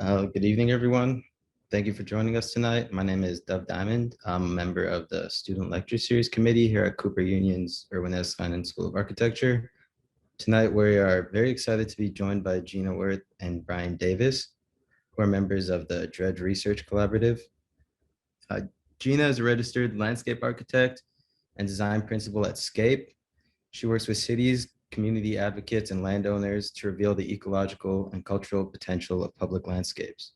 Good evening, everyone. Thank you for joining us tonight. My name is Dov Diamond. I'm a member of the Student Lecture Series Committee here at Cooper Union's Irwin S. Feynman School of Architecture. Tonight, we are very excited to be joined by Gena Wirth and Brian Davis, who are members of the Dredge Research Collaborative. Gena is a registered landscape architect and design principal at SCAPE. She works with cities, community advocates, and landowners to reveal the ecological and cultural potential of public landscapes.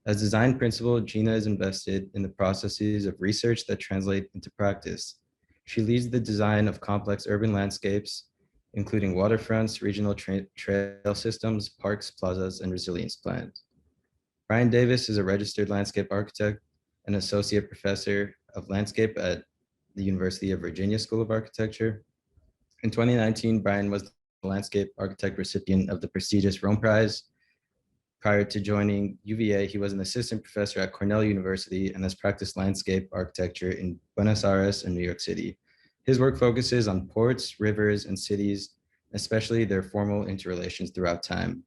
As design principal, Gena is invested in the processes of research that translate into practice. She leads the design of complex urban landscapes, including waterfronts, regional trail systems, parks, plazas, and resilience plans. Brian Davis is a registered landscape architect and associate professor of landscape at the University of Virginia School of Architecture. In 2019, Brian was the landscape architect recipient of the prestigious Rome Prize. Prior to joining UVA, he was an assistant professor at Cornell University and has practiced landscape architecture in Buenos Aires and New York City. His work focuses on ports, rivers, and cities, especially their formal interrelations throughout time.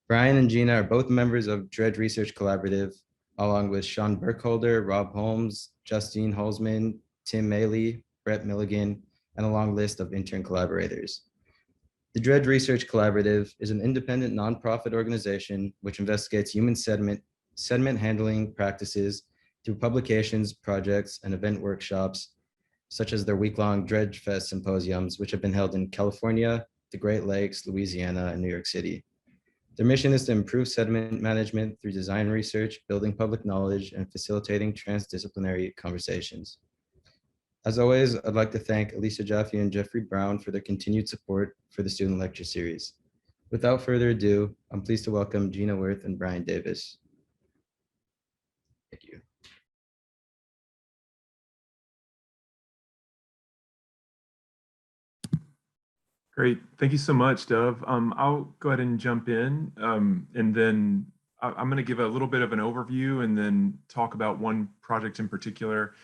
Brian and Gena are both members of Dredge Research Collaborative, along with Sean Burkholder, Rob Holmes, Justine Holzman, Tim Maley, Brett Milligan, and a long list of intern collaborators. The Dredge Research Collaborative is an independent nonprofit organization which investigates human sediment handling practices through publications, projects, and event workshops, such as their week-long Dredge Fest symposiums, which have been held in California, the Great Lakes, Louisiana, and New York City. Their mission is to improve sediment management through design research, building public knowledge, and facilitating transdisciplinary conversations. As always, I'd like to thank Elisa Jaffe and Jeffrey Brown for their continued support for the Student Lecture Series. Without further ado, I'm pleased to welcome Gena Wirth and Brian Davis. Thank you. Great. Thank you so much, Dov. I'll go ahead and jump in, and then I'm going to give a little bit of an overview and then talk about one project in particular.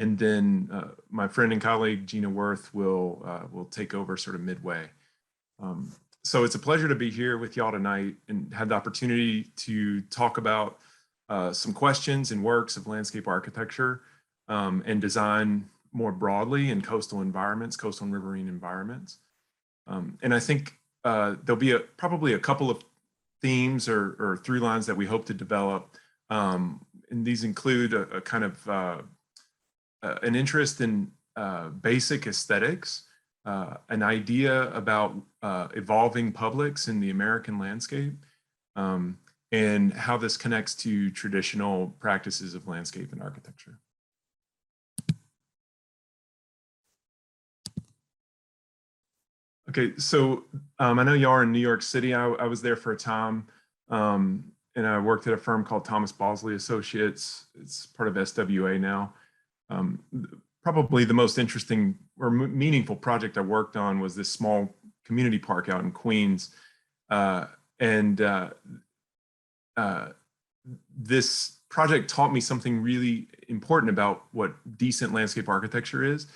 And then my friend and colleague, Gena Wirth, will take over sort of midway. So it's a pleasure to be here with y'all tonight and have the opportunity to talk about some questions and works of landscape architecture and design more broadly in coastal environments, coastal and riverine environments. And I think there'll be probably a couple of themes or through lines that we hope to develop. And these include a kind of an interest in basic aesthetics, an idea about evolving publics in the American landscape, and how this connects to traditional practices of landscape and architecture. Okay, so I know y'all are in New York City. I was there for a time, and I worked at a firm called Thomas Bosley Associates. It's part of SWA now. Probably the most interesting or meaningful project I worked on was this small community park out in Queens. This project taught me something really important about what decent landscape architecture is.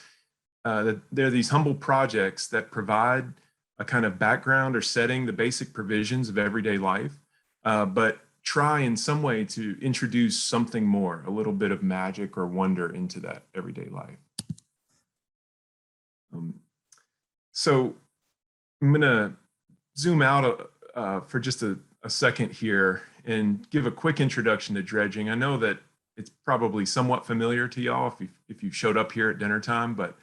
That there are these humble projects that provide a kind of background or setting, the basic provisions of everyday life, but try in some way to introduce something more, a little bit of magic or wonder into that everyday life. So I'm going to zoom out for just a second here and give a quick introduction to dredging. I know that it's probably somewhat familiar to y'all if you showed up here at dinner time, but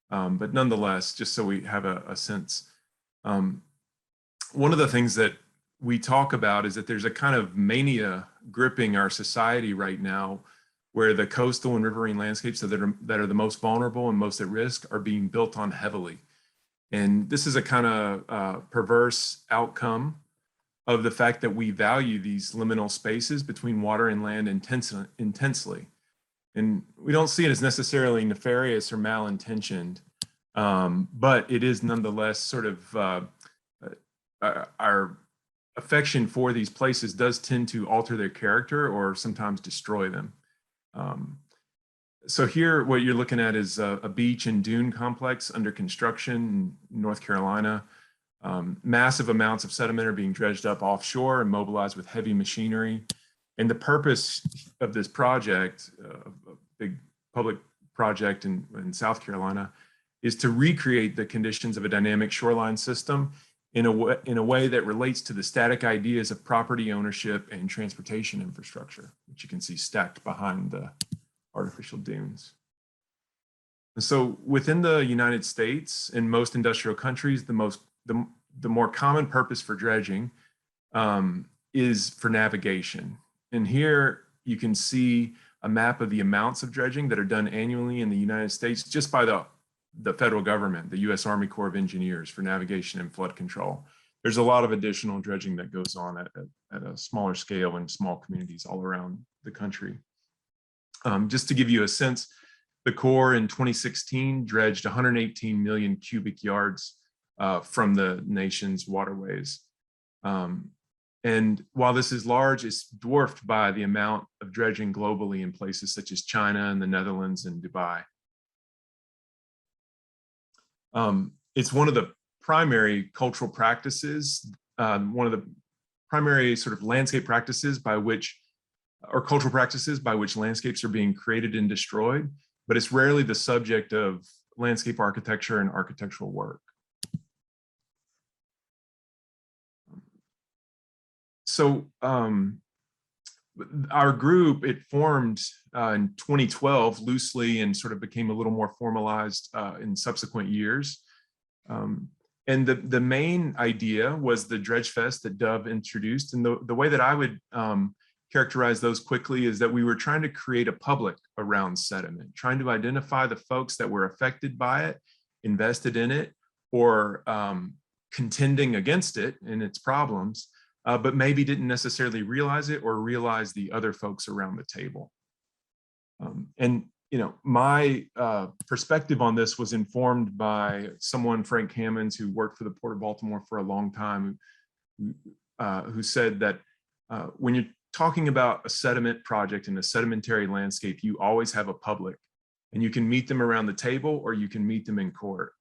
nonetheless, just so we have a sense. One of the things that we talk about is that there's a kind of mania gripping our society right now where the coastal and riverine landscapes that are the most vulnerable and most at risk are being built on heavily. And this is a kind of perverse outcome of the fact that we value these liminal spaces between water and land intensely. And we don't see it as necessarily nefarious or malintentioned, but it is nonetheless sort of our affection for these places does tend to alter their character or sometimes destroy them. So here, what you're looking at is a beach and dune complex under construction in North Carolina. Massive amounts of sediment are being dredged up offshore and mobilized with heavy machinery. And the purpose of this project, a big public project in South Carolina, is to recreate the conditions of a dynamic shoreline system in a way that relates to the static ideas of property ownership and transportation infrastructure, which you can see stacked behind the artificial dunes. And so within the United States and most industrial countries, the more common purpose for dredging is for navigation. And here you can see a map of the amounts of dredging that are done annually in the United States just by the federal government, the U.S. Army Corps of Engineers, for navigation and flood control. There's a lot of additional dredging that goes on at a smaller scale in small communities all around the country. Just to give you a sense, the Corps in 2016 dredged 118 million cubic yards from the nation's waterways. And while this is large, it's dwarfed by the amount of dredging globally in places such as China and the Netherlands and Dubai. It's one of the primary cultural practices, one of the primary sort of landscape practices by which, or cultural practices by which landscapes are being created and destroyed, but it's rarely the subject of landscape architecture and architectural work. So our group, it formed in 2012 loosely and sort of became a little more formalized in subsequent years. And the main idea was the Dredge Fest that Dove introduced. And the way that I would characterize those quickly is that we were trying to create a public around sediment, trying to identify the folks that were affected by it, invested in it, or contending against it and its problems, but maybe didn't necessarily realize it or realize the other folks around the table. And you know, my perspective on this was informed by someone, Frank Hammonds, who worked for the Port of Baltimore for a long time, who said that when you're talking about a sediment project in a sedimentary landscape, you always have a public, and you can meet them around the table or you can meet them in court.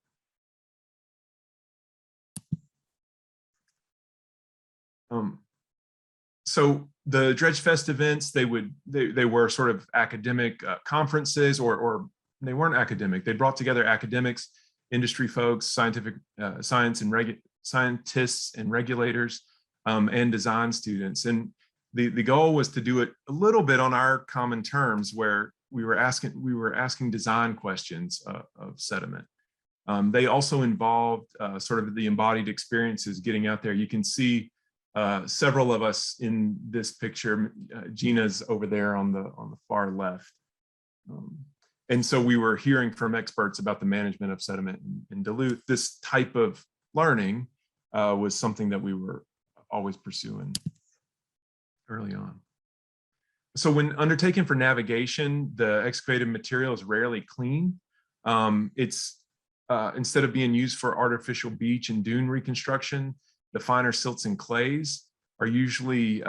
So the Dredge Fest events, they were sort of academic conferences, or they weren't academic. They brought together academics, industry folks, scientists and regulators, and design students. And the goal was to do it a little bit on our common terms, where we were asking design questions of sediment. They also involved sort of the embodied experiences getting out there. You can see several of us in this picture. Gena's over there on the far left. And so we were hearing from experts about the management of sediment in Duluth. This type of learning was something that we were always pursuing early on. So when undertaken for navigation, the excavated material is rarely clean. It's instead of being used for artificial beach and dune reconstruction, the finer silts and clays are usually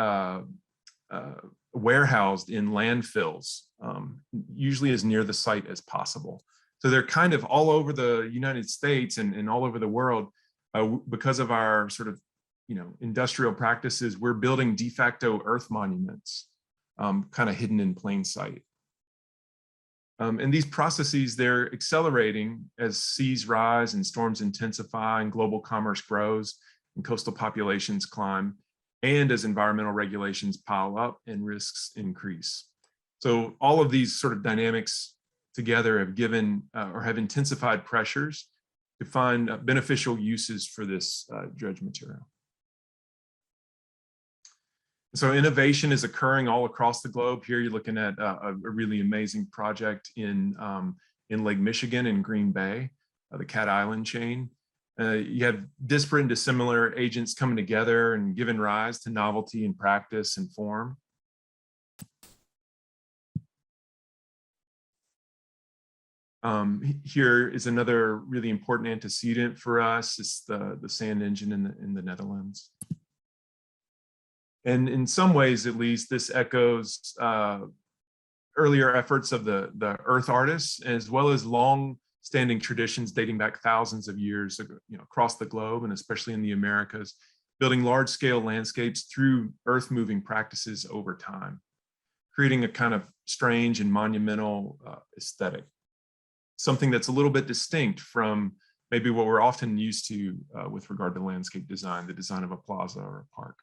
warehoused in landfills, usually as near the site as possible. So they're kind of all over the United States and all over the world. Because of our sort of, industrial practices, we're building de facto earth monuments, kind of hidden in plain sight. And these processes, they're accelerating as seas rise and storms intensify and global commerce grows and coastal populations climb, and as environmental regulations pile up and risks increase. So all of these sort of dynamics together have given or have intensified pressures to find beneficial uses for this dredge material. So innovation is occurring all across the globe. Here you're looking at a really amazing project in Lake Michigan in Green Bay, the Cat Island chain. You have disparate and dissimilar agents coming together and giving rise to novelty and practice and form. Here is another really important antecedent for us. It's the sand engine in the Netherlands. And in some ways, at least, this echoes earlier efforts of the earth artists, as well as long standing traditions dating back thousands of years, across the globe and especially in the Americas, building large-scale landscapes through earth-moving practices over time, creating a kind of strange and monumental aesthetic, something that's a little bit distinct from maybe what we're often used to with regard to landscape design, the design of a plaza or a park.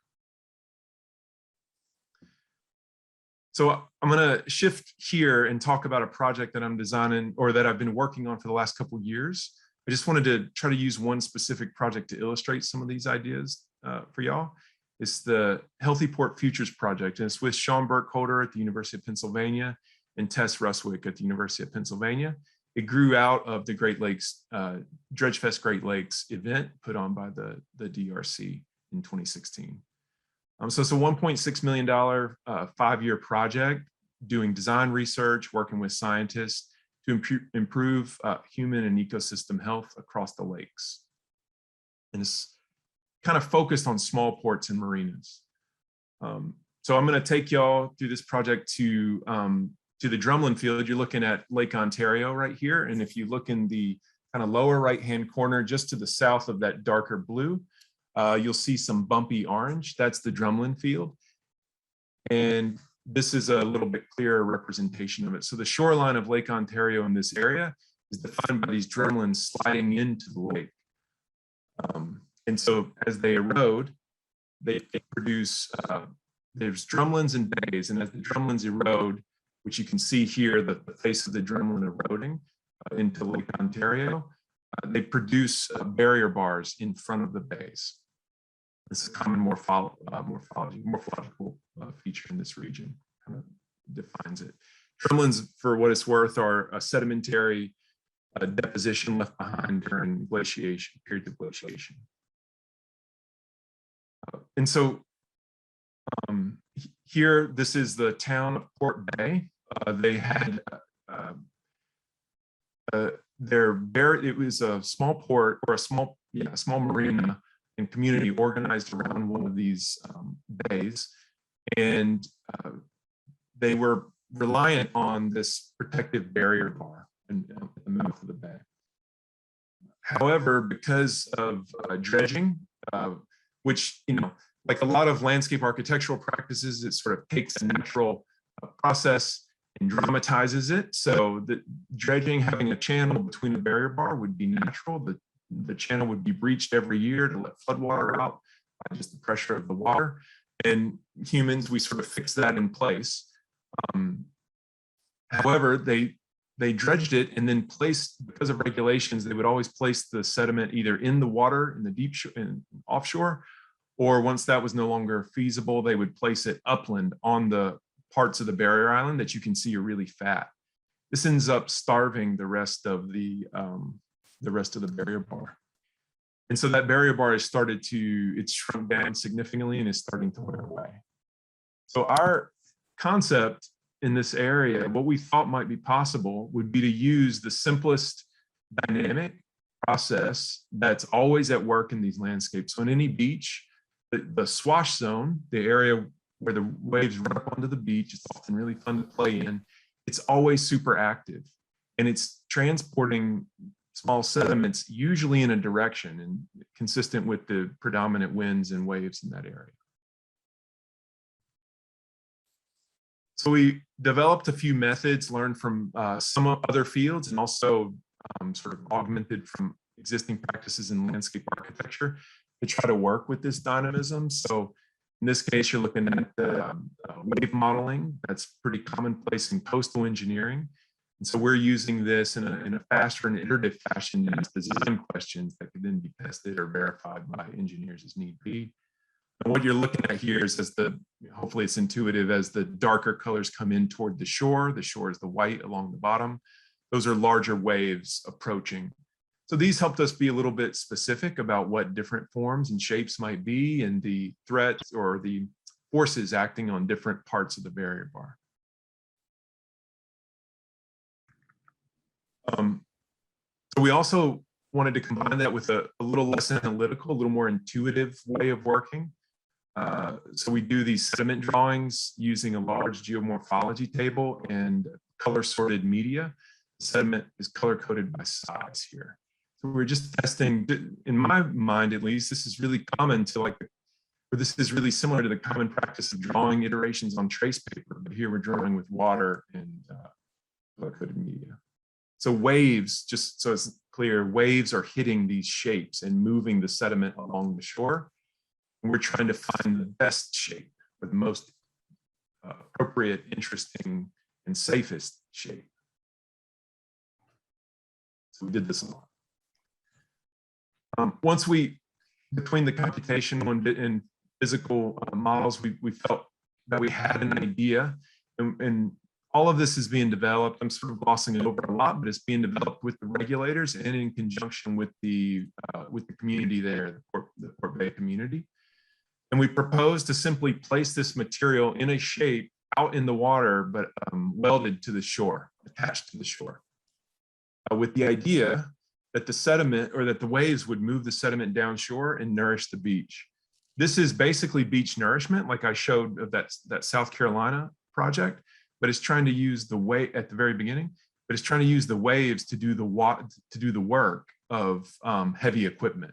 So I'm going to shift here and talk about a project that I'm designing or that I've been working on for the last couple of years. I just wanted to try to use one specific project to illustrate some of these ideas for y'all. It's the Healthy Port Futures Project, and it's with Sean Burkholder at the University of Pennsylvania and Tess Ruswick at the University of Pennsylvania. It grew out of the Great Lakes, Dredge Fest Great Lakes event put on by the DRC in 2016. So it's a $1.6 million 5-year project doing design research, working with scientists to improve human and ecosystem health across the lakes. And it's kind of focused on small ports and marinas. So I'm going to take y'all through this project to the drumlin field. You're looking at Lake Ontario right here. And if you look in the kind of lower right-hand corner, just to the south of that darker blue, you'll see some bumpy orange. That's the drumlin field. And this is a little bit clearer representation of it. So the shoreline of Lake Ontario in this area is defined by these drumlins sliding into the lake. And so as they erode, they produce, there's drumlins and bays. And as the drumlins erode, which you can see here, the face of the drumlin eroding into Lake Ontario, they produce barrier bars in front of the bays. This is a common morphological feature in this region, kind of defines it. Drumlins, for what it's worth, are a sedimentary deposition left behind during glaciation, periods of glaciation. And so here, this is the town of Port Bay. They had it was a small port or a small marina and community organized around one of these bays, and they were reliant on this protective barrier bar in the mouth of the bay. However, because of dredging, which, like a lot of landscape architectural practices, it sort of takes a natural process and dramatizes it. So the dredging, having a channel between the barrier bar, would be natural. The channel would be breached every year to let floodwater out by just the pressure of the water. And humans, we sort of fix that in place. However, they dredged it and then placed, because of regulations, they would always place the sediment either in the water, in the deep and offshore, or once that was no longer feasible, they would place it upland on the parts of the barrier island that you can see are really fat. This ends up starving the rest of the barrier bar. And so that barrier bar has it's shrunk down significantly and is starting to wear away. So our concept in this area, what we thought might be possible would be to use the simplest dynamic process that's always at work in these landscapes. So in any beach, the swash zone, the area where the waves run up onto the beach, it's often really fun to play in. It's always super active, and it's transporting small sediments, usually in a direction and consistent with the predominant winds and waves in that area. So we developed a few methods learned from some other fields and also sort of augmented from existing practices in landscape architecture to try to work with this dynamism. So in this case, you're looking at the wave modeling. That's pretty commonplace in coastal engineering. And so we're using this in a faster and iterative fashion as design questions that could then be tested or verified by engineers as need be. And what you're looking at here is hopefully it's intuitive, as the darker colors come in toward the shore is the white along the bottom. Those are larger waves approaching. So these helped us be a little bit specific about what different forms and shapes might be and the threats or the forces acting on different parts of the barrier bar. So we also wanted to combine that with a little less analytical, a little more intuitive way of working. So we do these sediment drawings using a large geomorphology table and color sorted media. sediment is color-coded by size here. So we're just testing, in my mind at least, this is really common to or this is really similar to the common practice of drawing iterations on trace paper, but here we're drawing with water and color-coded media. So waves, just so it's clear, waves are hitting these shapes and moving the sediment along the shore. And we're trying to find the best shape, or the most appropriate, interesting, and safest shape. So we did this a lot. Once between the computational and physical models, we felt that we had an idea, and all of this is being developed. I'm sort of glossing it over a lot, but it's being developed with the regulators and in conjunction with the community there, the Port Bay community. And we propose to simply place this material in a shape out in the water, but welded to the shore, attached to the shore, with the idea that the sediment, or that the waves would move the sediment downshore and nourish the beach. This is basically beach nourishment, like I showed of that South Carolina project, but it's trying to use the wave at the very beginning, but it's trying to use the waves to do the work of heavy equipment.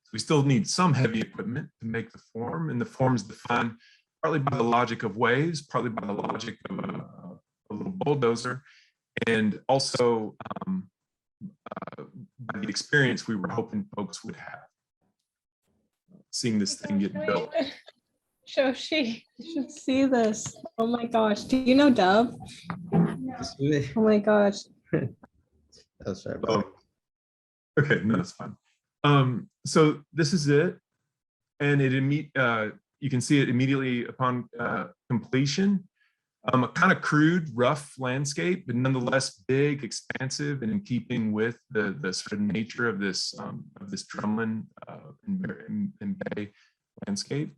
So we still need some heavy equipment to make the form, and the form is defined partly by the logic of waves, partly by the logic of a little bulldozer, and also by the experience we were hoping folks would have seeing this thing get built. Shoshi, you should see this. Oh my gosh. Do you know Dove? Oh my gosh. That's right. Okay, no, that's fine. So this is it. And you can see it immediately upon completion. A kind of crude, rough landscape, but nonetheless big, expansive, and in keeping with the sort of nature of this drumlin and bay landscape.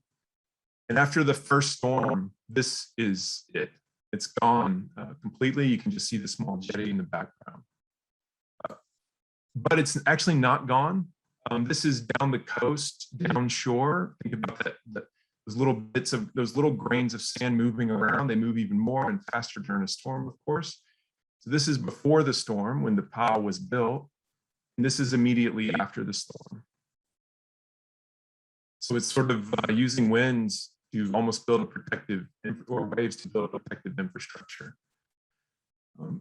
And after the first storm, this is it. It's gone completely. You can just see the small jetty in the background. But it's actually not gone. This is down the coast, downshore. Think about that. Those little grains of sand moving around, they move even more and faster during a storm, of course. So this is before the storm when the POW was built, and this is immediately after the storm. So it's sort of using winds to almost build a protective, or waves to build a protective infrastructure.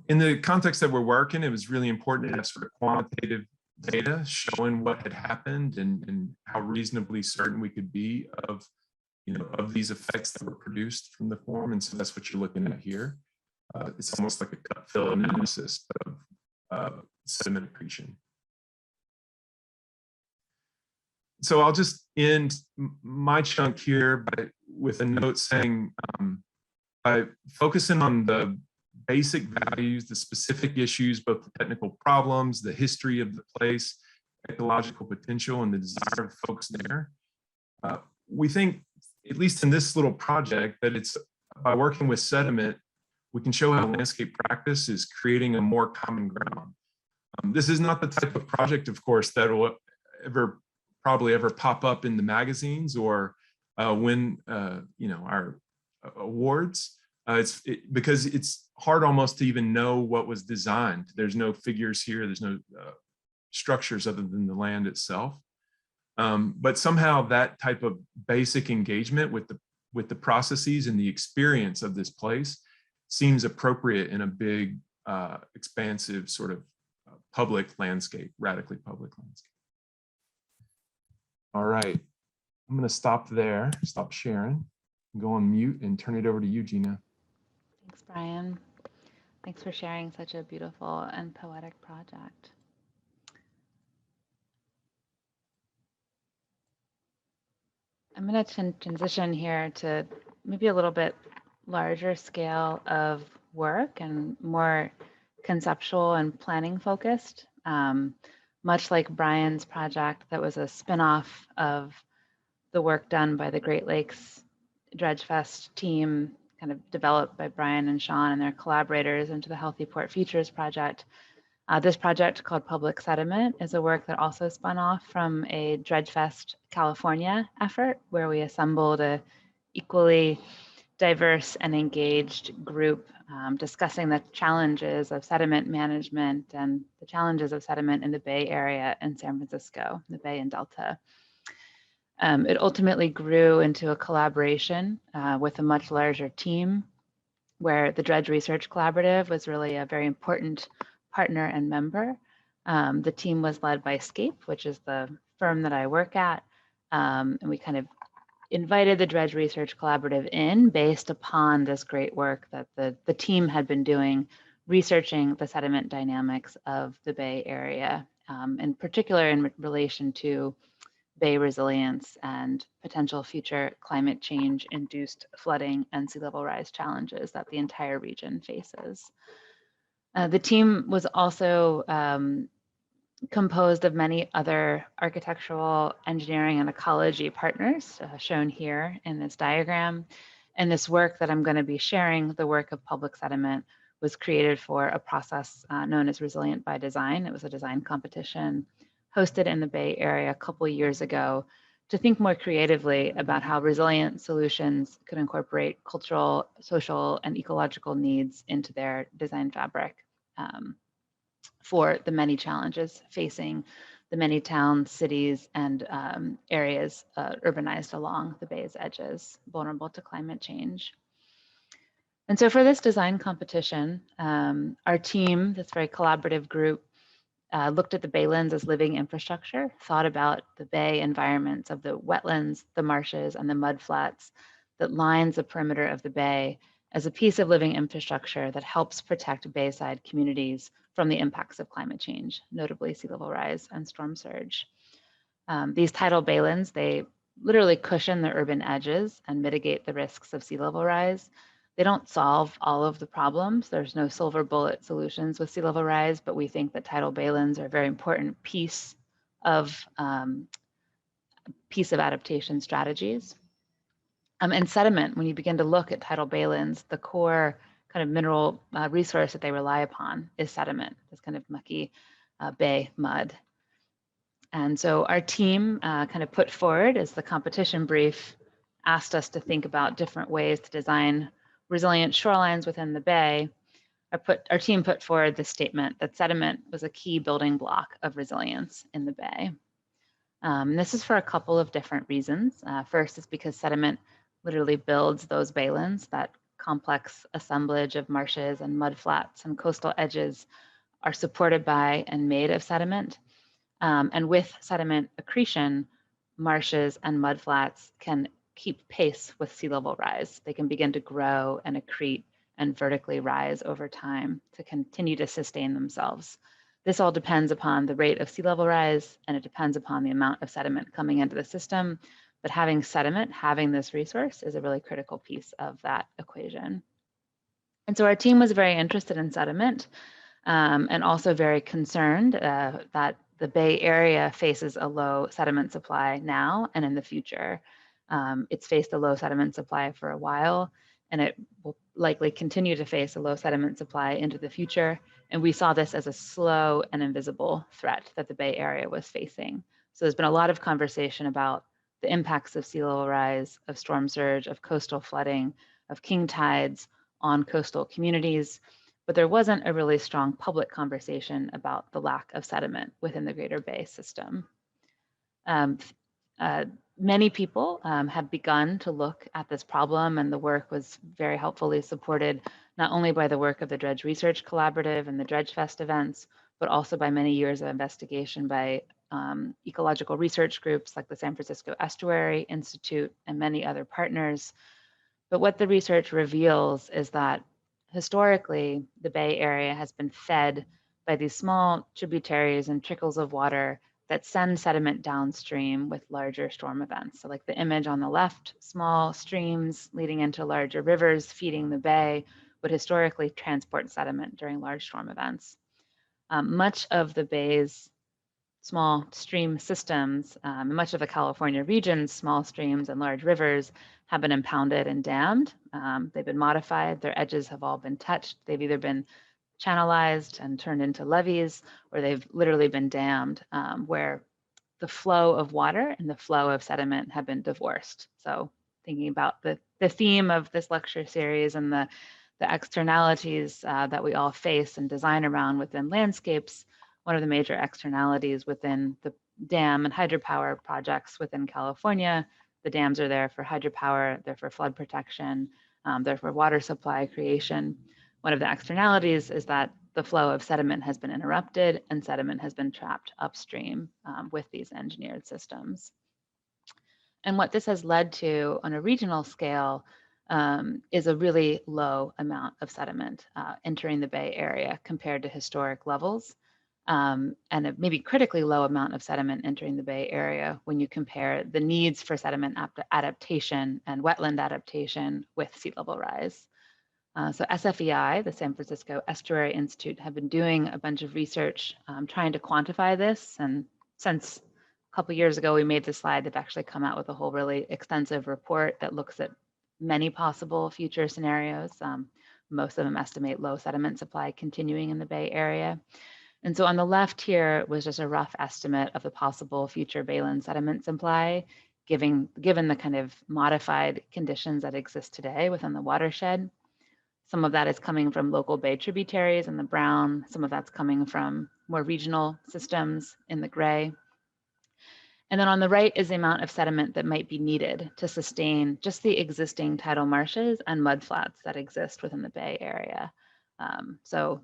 In the context that we're working, it was really important to have sort of quantitative data showing what had happened and how reasonably certain we could be of these effects that were produced from the form. And so that's what you're looking at here. It's almost like a cut fill analysis of sediment accretion. So I'll just end my chunk here with a note saying, by focusing on the basic values, the specific issues, both the technical problems, the history of the place, ecological potential, and the desire of folks there, we think, at least in this little project, that it's by working with sediment, we can show how landscape practice is creating a more common ground. This is not the type of project, of course, that will probably ever pop up in the magazines or win our awards. Because it's hard almost to even know what was designed. There's no figures here, there's no structures other than the land itself. But somehow that type of basic engagement with the processes and the experience of this place seems appropriate in a big, expansive sort of public landscape, radically public landscape. All right, I'm gonna stop there, stop sharing, go on mute and turn it over to you, Gena. Thanks, Brian. Thanks for sharing such a beautiful and poetic project. I'm going to transition here to maybe a little bit larger scale of work and more conceptual and planning focused, much like Brian's project that was a spin-off of the work done by the Great Lakes Dredge Fest team, kind of developed by Brian and Sean and their collaborators into the Healthy Port Futures project. This project called Public Sediment is a work that also spun off from a Dredge Fest California effort where we assembled a equally diverse and engaged group discussing the challenges of sediment management and the challenges of sediment in the Bay Area and San Francisco, the Bay and Delta. It ultimately grew into a collaboration with a much larger team, where the Dredge Research Collaborative was really a very important partner and member. The team was led by SCAPE, which is the firm that I work at, and we kind of invited the Dredge Research Collaborative in based upon this great work that the team had been doing, researching the sediment dynamics of the Bay Area, in particular in relation to Bay resilience and potential future climate change induced flooding and sea level rise challenges that the entire region faces. The team was also composed of many other architectural, engineering, and ecology partners shown here in this diagram. And this work that I'm going to be sharing, the work of public sediment, was created for a process known as Resilient by Design. It was a design competition hosted in the Bay Area a couple years ago to think more creatively about how resilient solutions could incorporate cultural, social, and ecological needs into their design fabric. For the many challenges facing the many towns, cities, and areas urbanized along the bay's edges, vulnerable to climate change. And so for this design competition, our team, this very collaborative group, looked at the baylins as living infrastructure, thought about the bay environments of the wetlands, the marshes, and the mudflats that lines the perimeter of the bay as a piece of living infrastructure that helps protect bayside communities from the impacts of climate change, notably sea level rise and storm surge. These tidal bailins, they literally cushion the urban edges and mitigate the risks of sea level rise. They don't solve all of the problems. There's no silver bullet solutions with sea level rise, but we think that tidal bailins are a very important piece of adaptation strategies. And sediment, when you begin to look at tidal bailins, the core kind of mineral resource that they rely upon is sediment, this kind of mucky bay mud. And so our team kind of put forward, as the competition brief asked us to think about different ways to design resilient shorelines within the bay, our team put forward this statement that sediment was a key building block of resilience in the bay. This is for a couple of different reasons. First is because sediment literally builds those baylins. That complex assemblage of marshes and mudflats and coastal edges are supported by and made of sediment. And with sediment accretion, marshes and mudflats can keep pace with sea level rise. They can begin to grow and accrete and vertically rise over time to continue to sustain themselves. This all depends upon the rate of sea level rise, and it depends upon the amount of sediment coming into the system. But having sediment, having this resource, is a really critical piece of that equation. And so our team was very interested in sediment and also very concerned that the Bay Area faces a low sediment supply now and in the future. It's faced a low sediment supply for a while, and it will likely continue to face a low sediment supply into the future. And we saw this as a slow and invisible threat that the Bay Area was facing. So there's been a lot of conversation about the impacts of sea level rise, of storm surge, of coastal flooding, of king tides on coastal communities, but there wasn't a really strong public conversation about the lack of sediment within the Greater Bay system. Many people have begun to look at this problem, and the work was very helpfully supported not only by the work of the Dredge Research Collaborative and the Dredge Fest events, but also by many years of investigation by ecological research groups like the San Francisco Estuary Institute and many other partners. But what the research reveals is that historically, the Bay Area has been fed by these small tributaries and trickles of water that send sediment downstream with larger storm events. So like the image on the left, small streams leading into larger rivers feeding the bay would historically transport sediment during large storm events. Much of the bay's small stream systems, much of the California region's small streams and large rivers have been impounded and dammed. They've been modified, their edges have all been touched. They've either been channelized and turned into levees, or they've literally been dammed, where the flow of water and the flow of sediment have been divorced. So thinking about the theme of this lecture series and the externalities that we all face and design around within landscapes. One of the major externalities within the dam and hydropower projects within California, the dams are there for hydropower, they're for flood protection, they're for water supply creation. One of the externalities is that the flow of sediment has been interrupted and sediment has been trapped upstream with these engineered systems. And what this has led to on a regional scale is a really low amount of sediment entering the Bay Area compared to historic levels, and a maybe critically low amount of sediment entering the Bay Area when you compare the needs for sediment adaptation and wetland adaptation with sea level rise. So SFEI, the San Francisco Estuary Institute, have been doing a bunch of research trying to quantify this. And since a couple of years ago we made this slide, they've actually come out with a whole really extensive report that looks at many possible future scenarios. Most of them estimate low sediment supply continuing in the Bay Area. And so on the left here was just a rough estimate of the possible future baleen sediment supply, given the kind of modified conditions that exist today within the watershed. Some of that is coming from local bay tributaries in the brown. Some of that's coming from more regional systems in the gray. And then on the right is the amount of sediment that might be needed to sustain just the existing tidal marshes and mudflats that exist within the Bay Area. So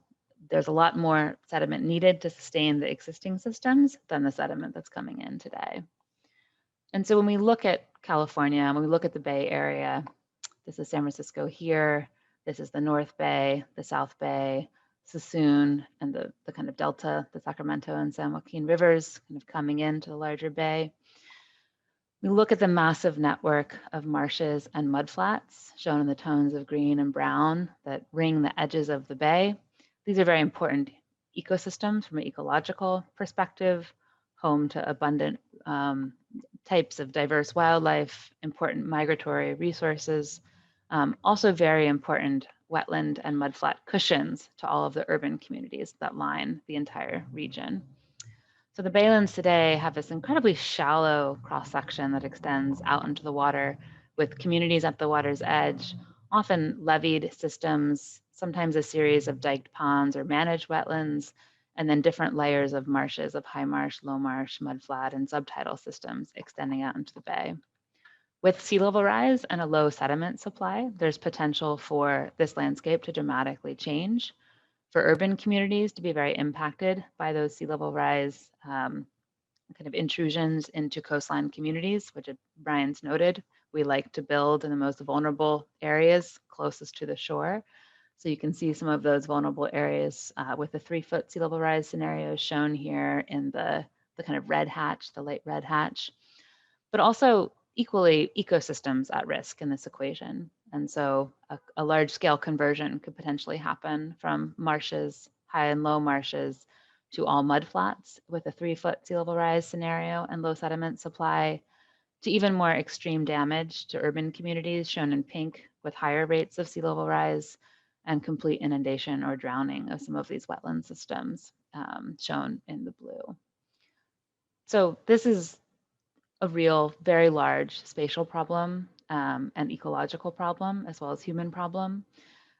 there's a lot more sediment needed to sustain the existing systems than the sediment that's coming in today. And so when we look at California, when we look at the Bay Area, this is San Francisco here, this is the North Bay, the South Bay, Sassoon, and the kind of delta, the Sacramento and San Joaquin rivers kind of coming into the larger bay. We look at the massive network of marshes and mudflats shown in the tones of green and brown that ring the edges of the bay. These are very important ecosystems from an ecological perspective, home to abundant types of diverse wildlife, important migratory resources, also very important wetland and mudflat cushions to all of the urban communities that line the entire region. So the Bailins today have this incredibly shallow cross-section that extends out into the water with communities at the water's edge, often leveed systems, sometimes a series of diked ponds or managed wetlands, and then different layers of marshes of high marsh, low marsh, mudflat, and subtidal systems extending out into the bay. With sea level rise and a low sediment supply, there's potential for this landscape to dramatically change, for urban communities to be very impacted by those sea level rise kind of intrusions into coastline communities, which Brian's noted. We like to build in the most vulnerable areas closest to the shore. So you can see some of those vulnerable areas with the 3-foot sea level rise scenario shown here in the kind of red hatch, the light red hatch, but also equally ecosystems at risk in this equation. And so a large scale conversion could potentially happen from marshes, high and low marshes, to all mudflats with a 3-foot sea level rise scenario and low sediment supply, to even more extreme damage to urban communities shown in pink with higher rates of sea level rise and complete inundation or drowning of some of these wetland systems shown in the blue. So this is a real, very large spatial problem and ecological problem, as well as human problem.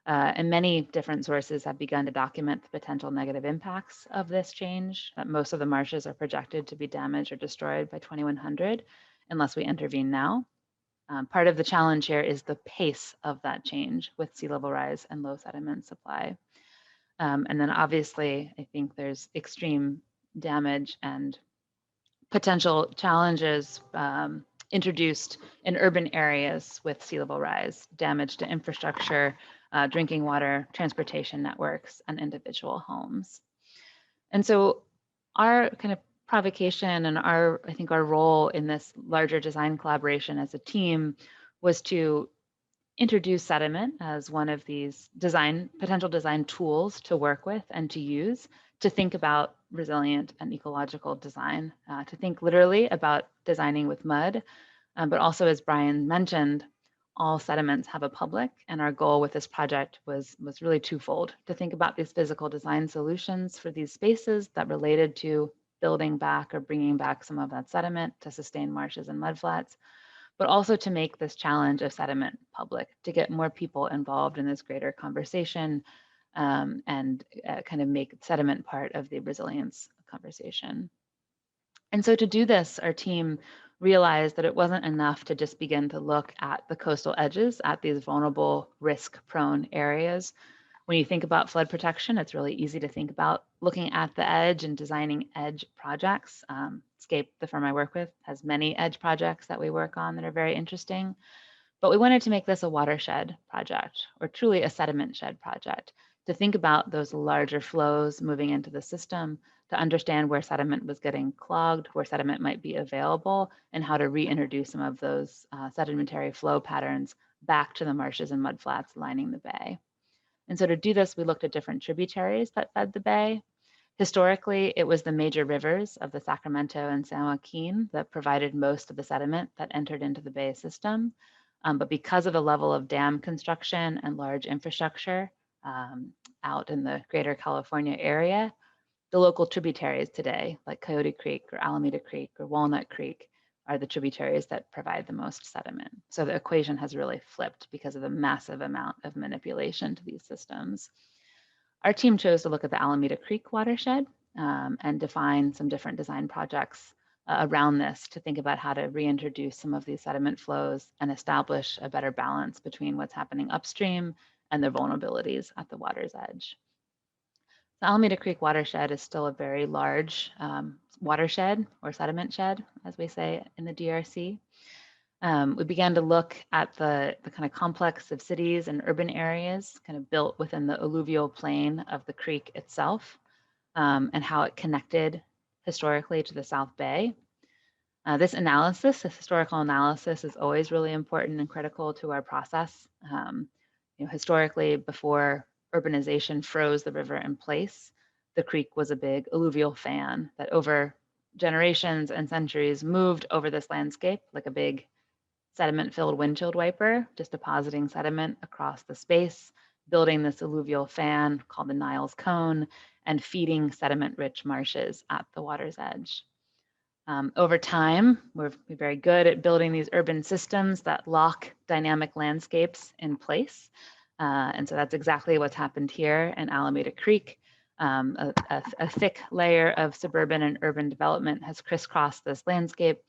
And many different sources have begun to document the potential negative impacts of this change. Most of the marshes are projected to be damaged or destroyed by 2100 unless we intervene now. Part of the challenge here is the pace of that change with sea level rise and low sediment supply. And then obviously, I think there's extreme damage and potential challenges introduced in urban areas with sea level rise, damage to infrastructure, drinking water, transportation networks, and individual homes. And so our kind of provocation and I think our role in this larger design collaboration as a team was to introduce sediment as one of these potential design tools to work with and to use to think about resilient and ecological design, to think literally about designing with mud, but also, as Brian mentioned, all sediments have a public, and our goal with this project was really twofold: to think about these physical design solutions for these spaces that related to building back or bringing back some of that sediment to sustain marshes and mudflats, but also to make this challenge of sediment public, to get more people involved in this greater conversation and kind of make sediment part of the resilience conversation. And so to do this, our team realized that it wasn't enough to just begin to look at the coastal edges, at these vulnerable, risk-prone areas. When you think about flood protection, it's really easy to think about looking at the edge and designing edge projects. SCAPE, the firm I work with, has many edge projects that we work on that are very interesting. But we wanted to make this a watershed project, or truly a sediment shed project, to think about those larger flows moving into the system, to understand where sediment was getting clogged, where sediment might be available, and how to reintroduce some of those sedimentary flow patterns back to the marshes and mudflats lining the bay. And so to do this, we looked at different tributaries that fed the bay. Historically, it was the major rivers of the Sacramento and San Joaquin that provided most of the sediment that entered into the bay system. But because of the level of dam construction and large infrastructure out in the greater California area, the local tributaries today, like Coyote Creek or Alameda Creek or Walnut Creek, are the tributaries that provide the most sediment. So the equation has really flipped because of the massive amount of manipulation to these systems. Our team chose to look at the Alameda Creek watershed and define some different design projects around this to think about how to reintroduce some of these sediment flows and establish a better balance between what's happening upstream and the vulnerabilities at the water's edge. The Alameda Creek watershed is still a very large watershed or sediment shed, as we say in the DRC. We began to look at the kind of complex of cities and urban areas kind of built within the alluvial plain of the creek itself and how it connected historically to the South Bay. This analysis, this historical analysis, is always really important and critical to our process. Historically, before urbanization froze the river in place, the creek was a big alluvial fan that over generations and centuries moved over this landscape like a big sediment-filled windshield wiper, just depositing sediment across the space, building this alluvial fan called the Nile's Cone, and feeding sediment-rich marshes at the water's edge. Over time, we're very good at building these urban systems that lock dynamic landscapes in place. And so that's exactly what's happened here in Alameda Creek. A thick layer of suburban and urban development has crisscrossed this landscape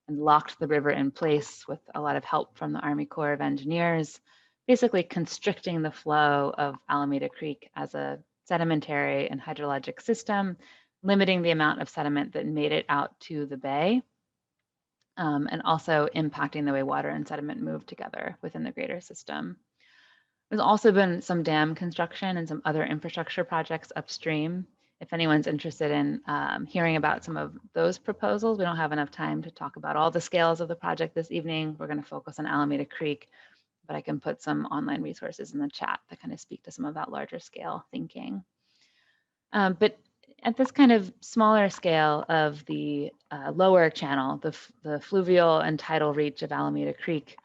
and locked the river in place with a lot of help from the Army Corps of Engineers, basically constricting the flow of Alameda Creek as a sedimentary and hydrologic system, limiting the amount of sediment that made it out to the bay, and also impacting the way water and sediment move together within the greater system. There's also been some dam construction and some other infrastructure projects upstream. If anyone's interested in hearing about some of those proposals, we don't have enough time to talk about all the scales of the project this evening. We're going to focus on Alameda Creek, but I can put some online resources in the chat that kind of speak to some of that larger scale thinking. But at this kind of smaller scale of the lower channel, the fluvial and tidal reach of Alameda Creek,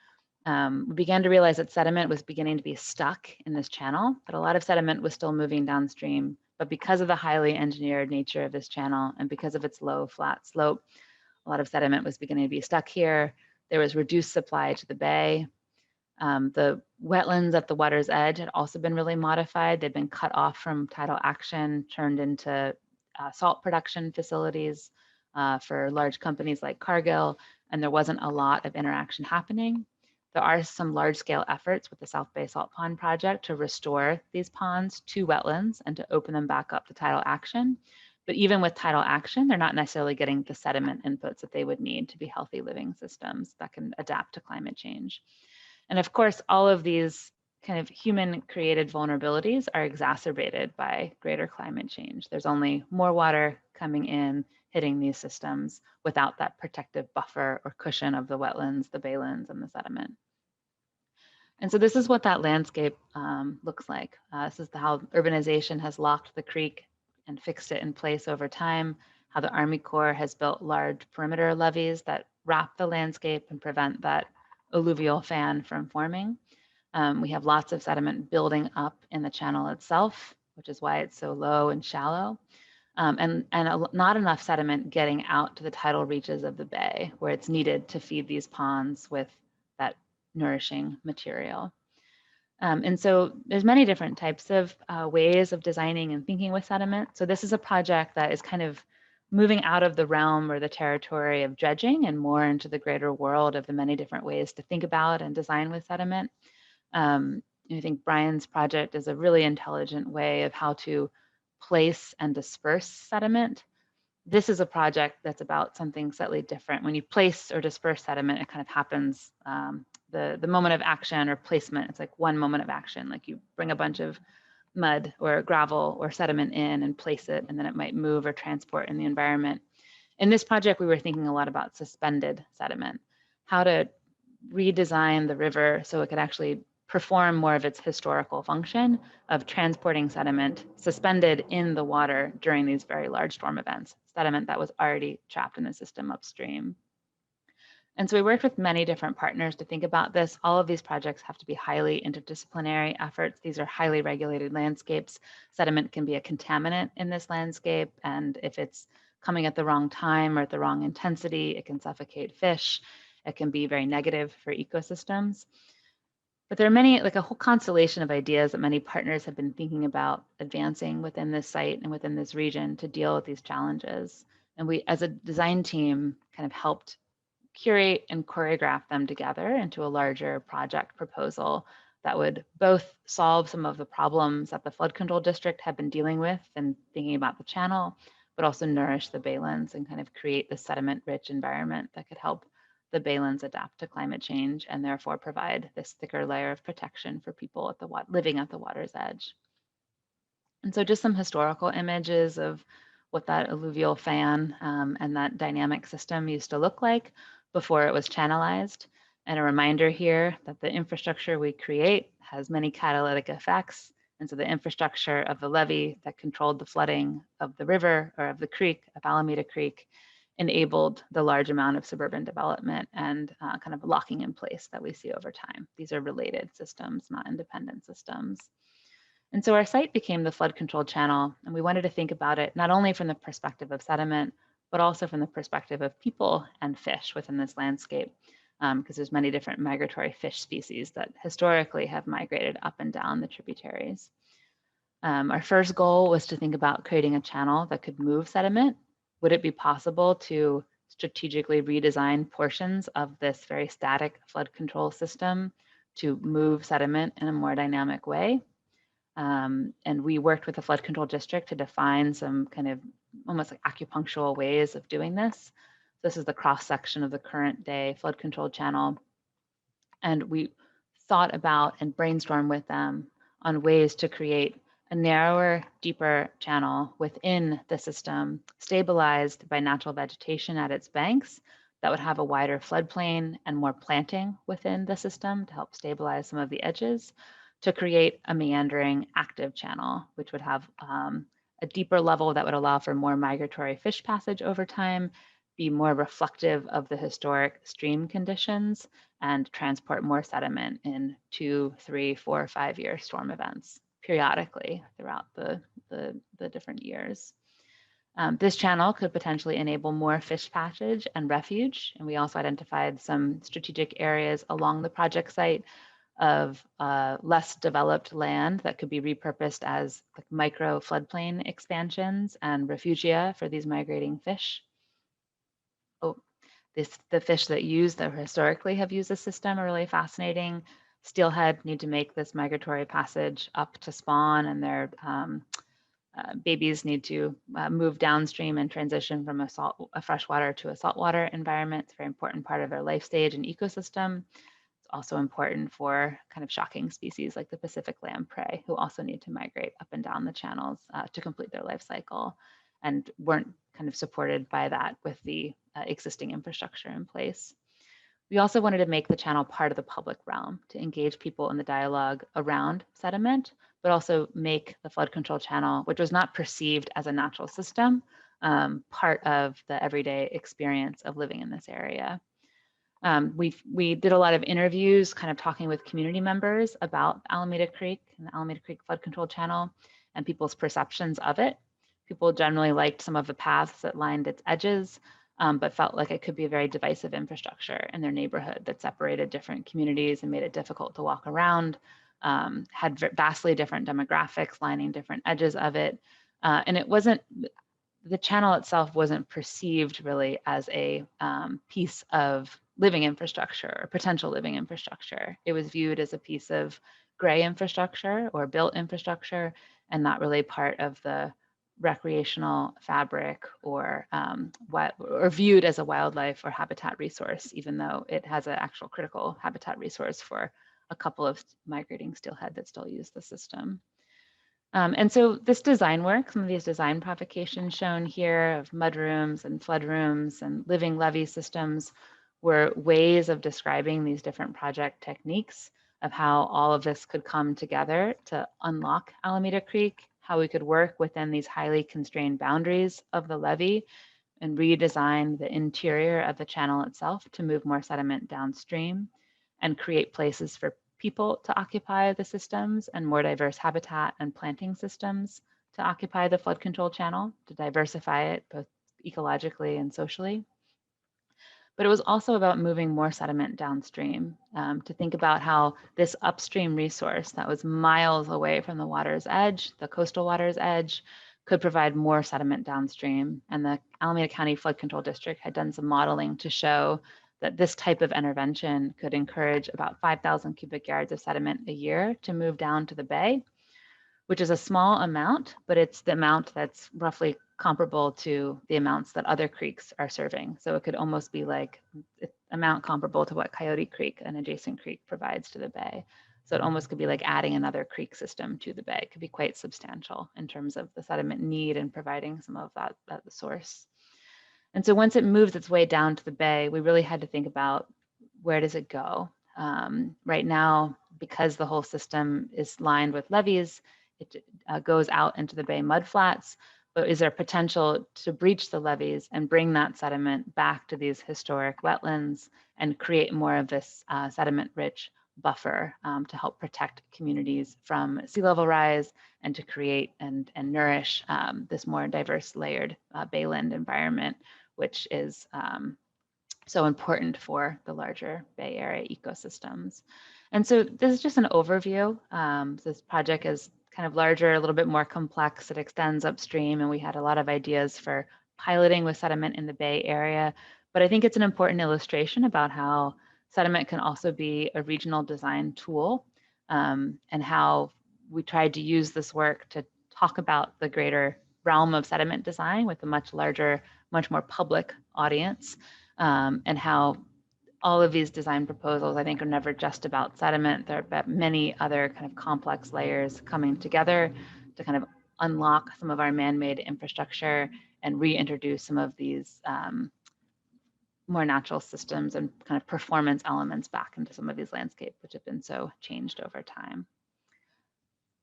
we began to realize that sediment was beginning to be stuck in this channel, that a lot of sediment was still moving downstream. But because of the highly engineered nature of this channel and because of its low flat slope, a lot of sediment was beginning to be stuck here. There was reduced supply to the bay. The wetlands at the water's edge had also been really modified. They'd been cut off from tidal action, turned into salt production facilities for large companies like Cargill, and there wasn't a lot of interaction happening. There are some large-scale efforts with the South Bay Salt Pond Project to restore these ponds to wetlands and to open them back up to tidal action. But even with tidal action, they're not necessarily getting the sediment inputs that they would need to be healthy living systems that can adapt to climate change. And of course, all of these kind of human-created vulnerabilities are exacerbated by greater climate change. There's only more water coming in, hitting these systems without that protective buffer or cushion of the wetlands, the bailins, and the sediment. And so this is what that landscape looks like. This is how urbanization has locked the creek and fixed it in place over time, how the Army Corps has built large perimeter levees that wrap the landscape and prevent that alluvial fan from forming. We have lots of sediment building up in the channel itself, which is why it's so low and shallow. not enough sediment getting out to the tidal reaches of the bay where it's needed to feed these ponds with that nourishing material. And so there's many different types of ways of designing and thinking with sediment. So this is a project that is kind of moving out of the realm or the territory of dredging and more into the greater world of the many different ways to think about and design with sediment. I think Brian's project is a really intelligent way of how to place and disperse sediment. This is a project that's about something slightly different. When you place or disperse sediment, it kind of happens, the moment of action or placement, it's like one moment of action. Like you bring a bunch of mud or gravel or sediment in and place it, and then it might move or transport in the environment. In this project, we were thinking a lot about suspended sediment, how to redesign the river so it could actually perform more of its historical function of transporting sediment suspended in the water during these very large storm events, sediment that was already trapped in the system upstream. And so we worked with many different partners to think about this. All of these projects have to be highly interdisciplinary efforts. These are highly regulated landscapes. Sediment can be a contaminant in this landscape, and if it's coming at the wrong time or at the wrong intensity, it can suffocate fish. It can be very negative for ecosystems. But there are many, like a whole constellation of ideas that many partners have been thinking about advancing within this site and within this region to deal with these challenges. And we, as a design team, kind of helped curate and choreograph them together into a larger project proposal that would both solve some of the problems that the flood control district had been dealing with and thinking about the channel, but also nourish the Bailins and kind of create the sediment-rich environment that could help the Bailins adapt to climate change and therefore provide this thicker layer of protection for people at the living at the water's edge. And so just some historical images of what that alluvial fan and that dynamic system used to look like before it was channelized. And a reminder here that the infrastructure we create has many catalytic effects. And so the infrastructure of the levee that controlled the flooding of the river or of the creek, of Alameda Creek, enabled the large amount of suburban development and kind of locking in place that we see over time. These are related systems, not independent systems. And so our site became the flood control channel, and we wanted to think about it not only from the perspective of sediment, but also from the perspective of people and fish within this landscape, because there's many different migratory fish species that historically have migrated up and down the tributaries. Our first goal was to think about creating a channel that could move sediment. Would it be possible to strategically redesign portions of this very static flood control system to move sediment in a more dynamic way? And we worked with the flood control district to define some kind of almost like acupunctural ways of doing this. This is the cross section of the current day flood control channel. And we thought about and brainstormed with them on ways to create a narrower, deeper channel within the system, stabilized by natural vegetation at its banks that would have a wider floodplain and more planting within the system to help stabilize some of the edges, to create a meandering active channel, which would have a deeper level that would allow for more migratory fish passage over time, be more reflective of the historic stream conditions, and transport more sediment in 2, 3, 4, 5-year storm events periodically throughout the different years. This channel could potentially enable more fish passage and refuge, and we also identified some strategic areas along the project site of less developed land that could be repurposed as like micro floodplain expansions and refugia for these migrating fish. Oh, the fish that historically have used the system are really fascinating. Steelhead need to make this migratory passage up to spawn, and their babies need to move downstream and transition from a freshwater to a saltwater environment. It's a very important part of their life stage and ecosystem. It's also important for kind of shocking species like the Pacific lamprey, who also need to migrate up and down the channels to complete their life cycle, and weren't kind of supported by that with the existing infrastructure in place. We also wanted to make the channel part of the public realm to engage people in the dialogue around sediment, but also make the flood control channel, which was not perceived as a natural system, part of the everyday experience of living in this area. We did a lot of interviews, kind of talking with community members about Alameda Creek and the Alameda Creek Flood Control Channel and people's perceptions of it. People generally liked some of the paths that lined its edges, but felt like it could be a very divisive infrastructure in their neighborhood that separated different communities and made it difficult to walk around, had vastly different demographics lining different edges of it. And it wasn't, the channel itself wasn't perceived really as a piece of living infrastructure or potential living infrastructure. It was viewed as a piece of gray infrastructure or built infrastructure and not really part of the recreational fabric or viewed as a wildlife or habitat resource, even though it has an actual critical habitat resource for a couple of migrating steelhead that still use the system. And so this design work, some of these design provocations shown here of mud rooms and flood rooms and living levee systems were ways of describing these different project techniques of how all of this could come together to unlock Alameda Creek, how we could work within these highly constrained boundaries of the levee and redesign the interior of the channel itself to move more sediment downstream and create places for people to occupy the systems and more diverse habitat and planting systems to occupy the flood control channel, to diversify it both ecologically and socially. But it was also about moving more sediment downstream, to think about how this upstream resource that was miles away from the water's edge, the coastal water's edge, could provide more sediment downstream. And the Alameda County Flood Control District had done some modeling to show that this type of intervention could encourage about 5,000 cubic yards of sediment a year to move down to the bay, which is a small amount, but it's the amount that's roughly comparable to the amounts that other creeks are serving. So it could almost be like an amount comparable to what Coyote Creek, an adjacent creek, provides to the bay. So it almost could be like adding another creek system to the bay. It could be quite substantial in terms of the sediment need and providing some of that at the source. And so once it moves its way down to the bay, we really had to think about where does it go? Right now, because the whole system is lined with levees, it goes out into the bay mudflats, but is there potential to breach the levees and bring that sediment back to these historic wetlands and create more of this sediment-rich buffer to help protect communities from sea level rise and to create and nourish this more diverse layered bayland environment, which is so important for the larger Bay Area ecosystems. And so this is just an overview. This project is kind of larger, a little bit more complex. It extends upstream, and we had a lot of ideas for piloting with sediment in the Bay Area. But I think it's an important illustration about how sediment can also be a regional design tool, and how we tried to use this work to talk about the greater realm of sediment design with a much larger, much more public audience, and how all of these design proposals, I think, are never just about sediment. There are about many other kind of complex layers coming together to kind of unlock some of our man-made infrastructure and reintroduce some of these more natural systems and kind of performance elements back into some of these landscapes, which have been so changed over time.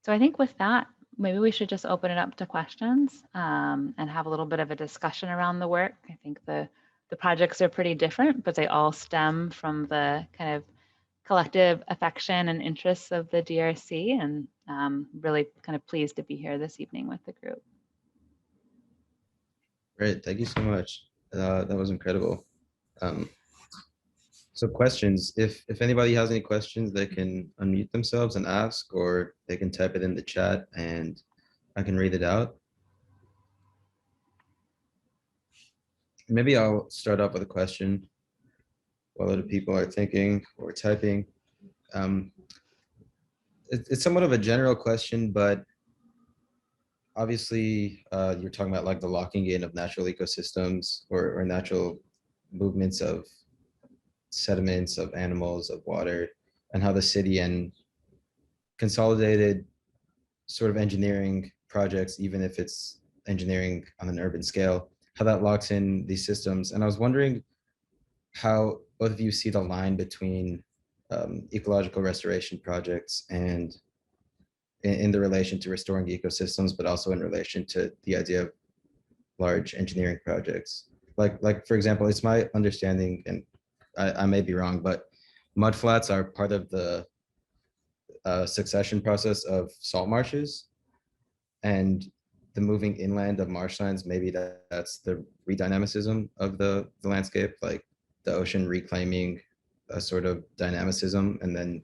So I think with that, maybe we should just open it up to questions and have a little bit of a discussion around the work. I think the projects are pretty different, but they all stem from the kind of collective affection and interests of the DRC, and really kind of pleased to be here this evening with the group. Great, thank you so much. That was incredible. So questions, if anybody has any questions, they can unmute themselves and ask, or they can type it in the chat and I can read it out. Maybe I'll start off with a question while other people are thinking or typing. It's somewhat of a general question, but obviously you're talking about like the locking in of natural ecosystems or natural movements of sediments, of animals, of water, and how the city and consolidated sort of engineering projects, even if it's engineering on an urban scale, how that locks in these systems. And I was wondering how both of you see the line between ecological restoration projects and in the relation to restoring ecosystems, but also in relation to the idea of large engineering projects. Like for example, it's my understanding, and I may be wrong, but mudflats are part of the succession process of salt marshes. And the moving inland of marshlands, maybe that's the redynamicism of the landscape, like the ocean reclaiming a sort of dynamicism, and then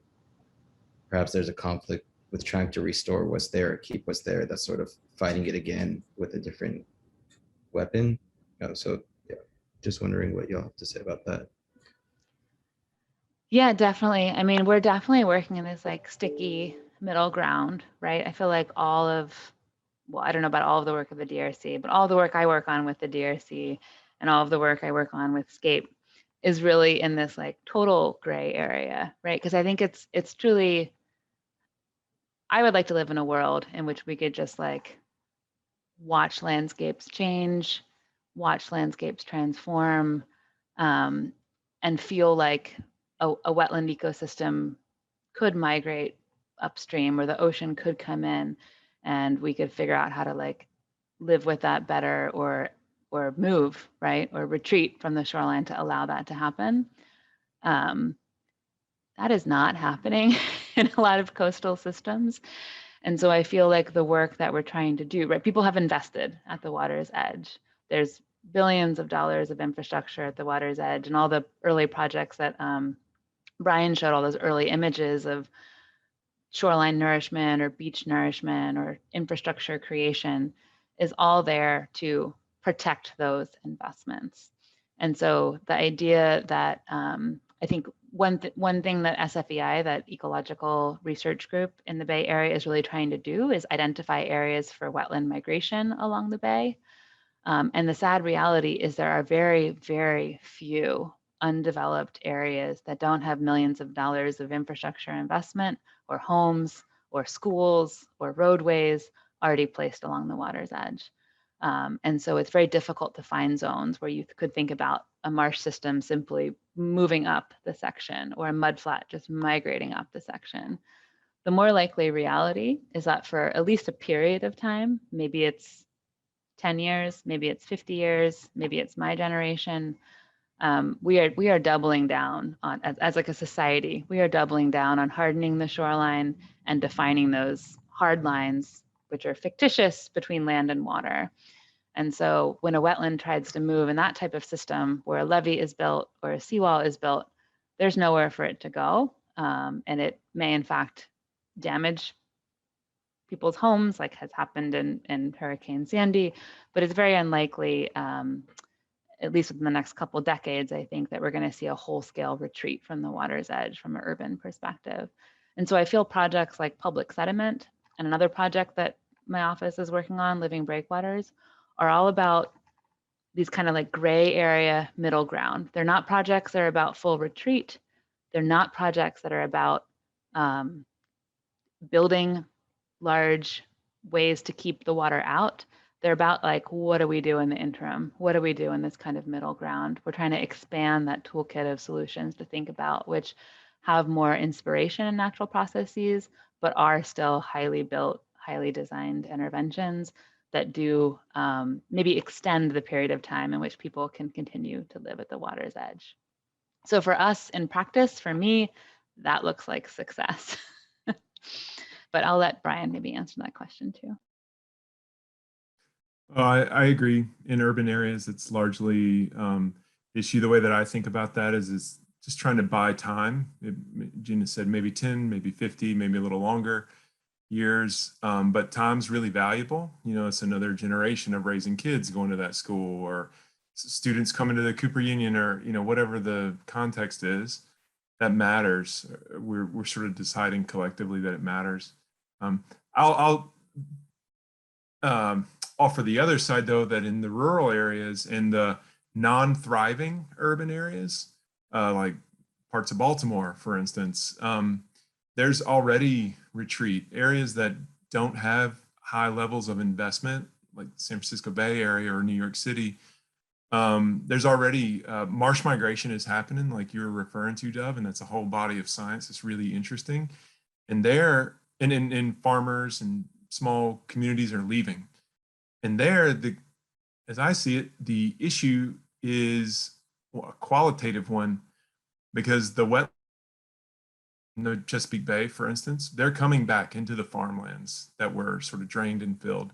perhaps there's a conflict with trying to restore what's there, keep what's there, that's sort of fighting it again with a different weapon. So yeah, just wondering what y'all have to say about that. Yeah, definitely. I mean, we're definitely working in this like sticky middle ground, right? I feel like all of, well, I don't know about all of the work of the DRC, but all the work I work on with the DRC and all of the work I work on with SCAPE is really in this like total gray area, right? Because I think it's truly, I would like to live in a world in which we could just like watch landscapes change, watch landscapes transform, and feel like a wetland ecosystem could migrate upstream, or the ocean could come in, and we could figure out how to like live with that better, or move, right, or retreat from the shoreline to allow that to happen. That is not happening in a lot of coastal systems. And so I feel like the work that we're trying to do, right? People have invested at the water's edge. There's billions of dollars of infrastructure at the water's edge, and all the early projects that Brian showed, all those early images of shoreline nourishment or beach nourishment or infrastructure creation is all there to protect those investments. And so the idea that I think one thing that SFEI, that ecological research group in the Bay Area, is really trying to do is identify areas for wetland migration along the Bay. And the sad reality is there are very, very few undeveloped areas that don't have millions of dollars of infrastructure investment, or homes, or schools, or roadways already placed along the water's edge. And so it's very difficult to find zones where you could think about a marsh system simply moving up the section, or a mudflat just migrating up the section. The more likely reality is that for at least a period of time, maybe it's 10 years, maybe it's 50 years, maybe it's my generation, we are doubling down on, as like a society, we are doubling down on hardening the shoreline and defining those hard lines, which are fictitious, between land and water. And so when a wetland tries to move in that type of system, where a levee is built or a seawall is built, there's nowhere for it to go. And it may in fact damage people's homes, like has happened in Hurricane Sandy, but it's very unlikely, at least within the next couple decades, I think, that we're going to see a whole-scale retreat from the water's edge from an urban perspective. And so I feel projects like Public Sediment, and another project that my office is working on, Living Breakwaters, are all about these kind of like gray area middle ground. They're not projects that are about full retreat. They're not projects that are about building large ways to keep the water out. They're about like, what do we do in the interim? What do we do in this kind of middle ground? We're trying to expand that toolkit of solutions to think about, which have more inspiration in natural processes, but are still highly built, highly designed interventions that do maybe extend the period of time in which people can continue to live at the water's edge. So for us in practice, for me, that looks like success. But I'll let Brian maybe answer that question too. I agree. In urban areas, it's largely issue. The way that I think about that is just trying to buy time. Gena said maybe 10, maybe 50, maybe a little longer years, but time's really valuable. You know, it's another generation of raising kids going to that school, or students coming to the Cooper Union, or, you know, whatever the context is, that matters. We're sort of deciding collectively that it matters. I'll offer the other side, though, that in the rural areas and the non-thriving urban areas, like parts of Baltimore, for instance, there's already retreat areas that don't have high levels of investment, like the San Francisco Bay Area or New York City. There's already marsh migration is happening, like you were referring to, Dove, and that's a whole body of science. It's really interesting. And there, and farmers and small communities are leaving. And there, as I see it, the issue is a qualitative one, because the Chesapeake Bay, for instance, they're coming back into the farmlands that were sort of drained and filled.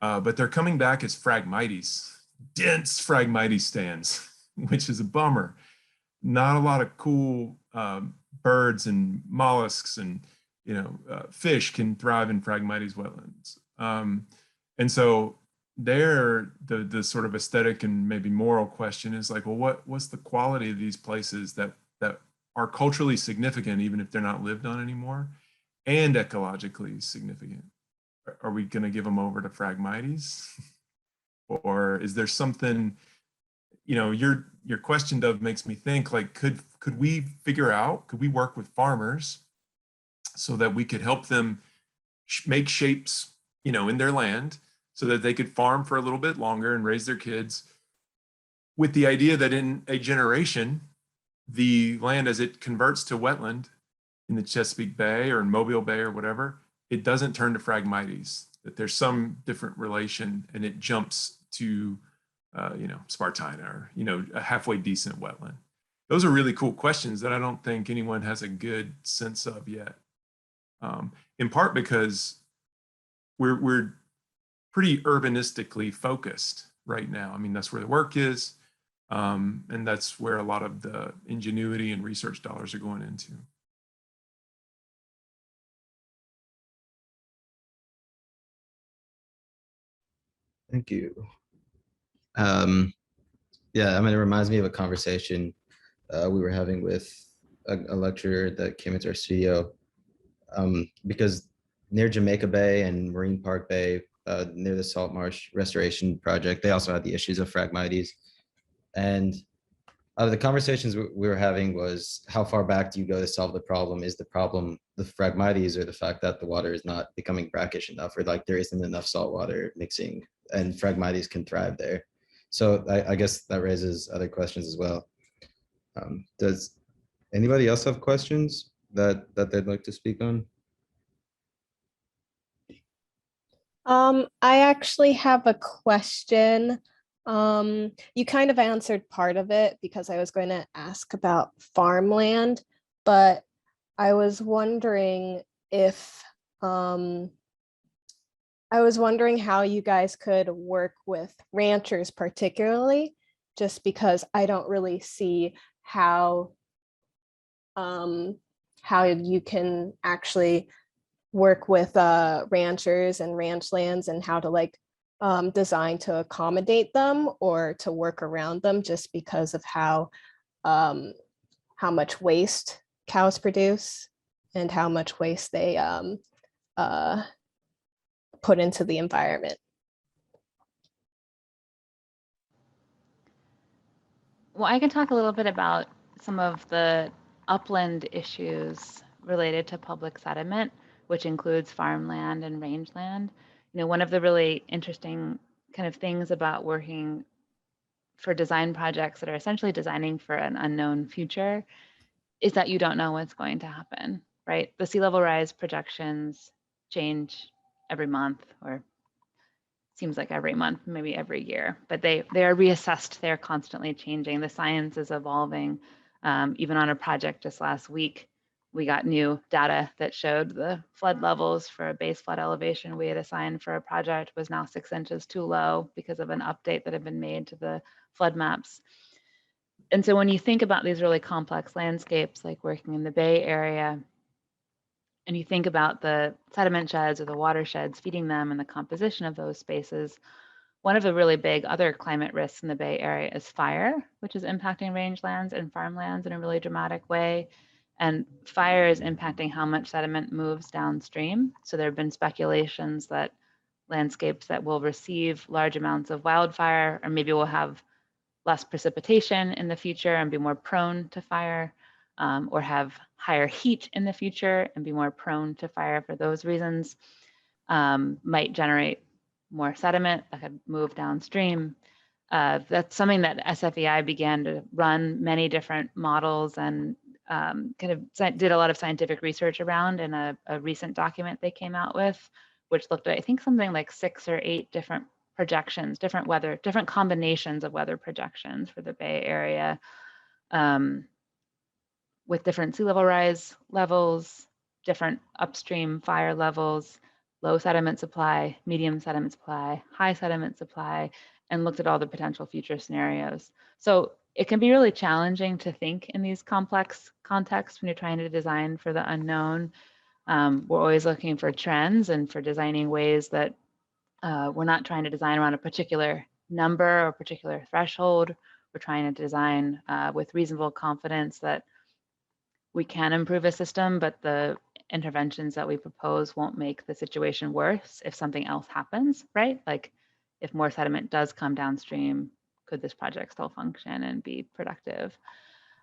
but they're coming back as Phragmites, dense Phragmites stands, which is a bummer. Not a lot of cool birds and mollusks and fish can thrive in Phragmites wetlands. And so there, the sort of aesthetic and maybe moral question is like, well, what's the quality of these places that are culturally significant, even if they're not lived on anymore, and ecologically significant? Are we going to give them over to Phragmites? Or is there something, your question, Dove, makes me think, like, could we work with farmers so that we could help them make shapes, in their land, so that they could farm for a little bit longer and raise their kids, with the idea that in a generation, the land, as it converts to wetland in the Chesapeake Bay or in Mobile Bay or whatever, it doesn't turn to Phragmites, that there's some different relation and it jumps to, Spartina or, a halfway decent wetland. Those are really cool questions that I don't think anyone has a good sense of yet. In part because we're pretty urbanistically focused right now. I mean, that's where the work is. And that's where a lot of the ingenuity and research dollars are going into. Thank you. Yeah, it reminds me of a conversation we were having with a lecturer that came into our studio, because near Jamaica Bay and Marine Park Bay, near the Salt Marsh Restoration Project, they also had the issues of Phragmites. And the conversations we were having was, how far back do you go to solve the problem? Is the problem the Phragmites, or the fact that the water is not becoming brackish enough, or like there isn't enough salt water mixing and Phragmites can thrive there? So I guess that raises other questions as well. Does anybody else have questions that they'd like to speak on? I actually have a question. You kind of answered part of it because I was going to ask about farmland, but I was wondering if how you guys could work with ranchers particularly, just because I don't really see how you can actually work with ranchers and ranch lands, and how to design to accommodate them or to work around them, just because of how much waste cows produce and how much waste they put into the environment. Well, I can talk a little bit about some of the upland issues related to public sediment, which includes farmland and rangeland. One of the really interesting kind of things about working for design projects that are essentially designing for an unknown future is that you don't know what's going to happen, right? The sea level rise projections change every month, or seems like every month, maybe every year, but they are reassessed. They're constantly changing. The science is evolving. Even on a project just last week, we got new data that showed the flood levels for a base flood elevation we had assigned for a project was now 6 inches too low because of an update that had been made to the flood maps. And so when you think about these really complex landscapes, like working in the Bay Area, and you think about the sediment sheds or the watersheds feeding them and the composition of those spaces, one of the really big other climate risks in the Bay Area is fire, which is impacting rangelands and farmlands in a really dramatic way. And fire is impacting how much sediment moves downstream. So there have been speculations that landscapes that will receive large amounts of wildfire, or maybe will have less precipitation in the future and be more prone to fire, or have higher heat in the future and be more prone to fire for those reasons, might generate more sediment that could move downstream. That's something that SFEI began to run many different models and kind of did a lot of scientific research around in a recent document they came out with, which looked at, I think, something like 6 or 8 different projections, different combinations of weather projections for the Bay Area, with different sea level rise levels, different upstream fire levels, low sediment supply, medium sediment supply, high sediment supply, and looked at all the potential future scenarios. So it can be really challenging to think in these complex contexts when you're trying to design for the unknown. We're always looking for trends and for designing ways that we're not trying to design around a particular number or particular threshold. We're trying to design with reasonable confidence that we can improve a system, but the interventions that we propose won't make the situation worse if something else happens, right? Like if more sediment does come downstream, could this project still function and be productive?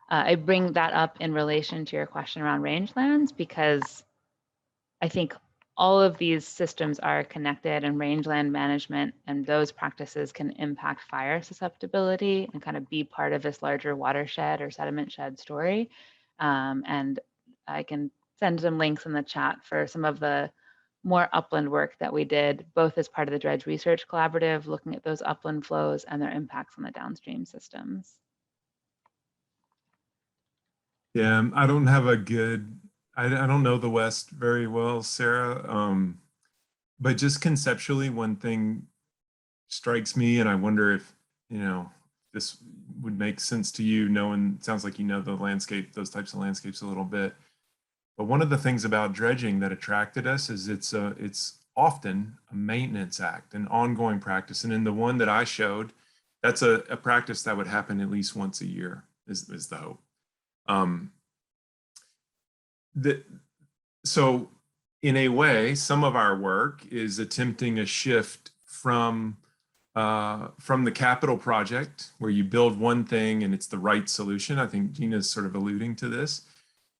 I bring that up in relation to your question around rangelands because I think all of these systems are connected, and rangeland management and those practices can impact fire susceptibility and kind of be part of this larger watershed or sediment shed story. And I can send some links in the chat for some of the more upland work that we did, both as part of the Dredge Research Collaborative, looking at those upland flows and their impacts on the downstream systems. Yeah, I don't have a good, I don't know the West very well, Sarah, but just conceptually, one thing strikes me, and I wonder if, this would make sense to you, knowing, it sounds like you know the landscape, those types of landscapes a little bit. But one of the things about dredging that attracted us is it's often a maintenance act, an ongoing practice. And in the one that I showed, that's a practice that would happen at least once a year is the hope. So in a way, some of our work is attempting a shift from the capital project where you build one thing and it's the right solution. I think Gena's sort of alluding to this,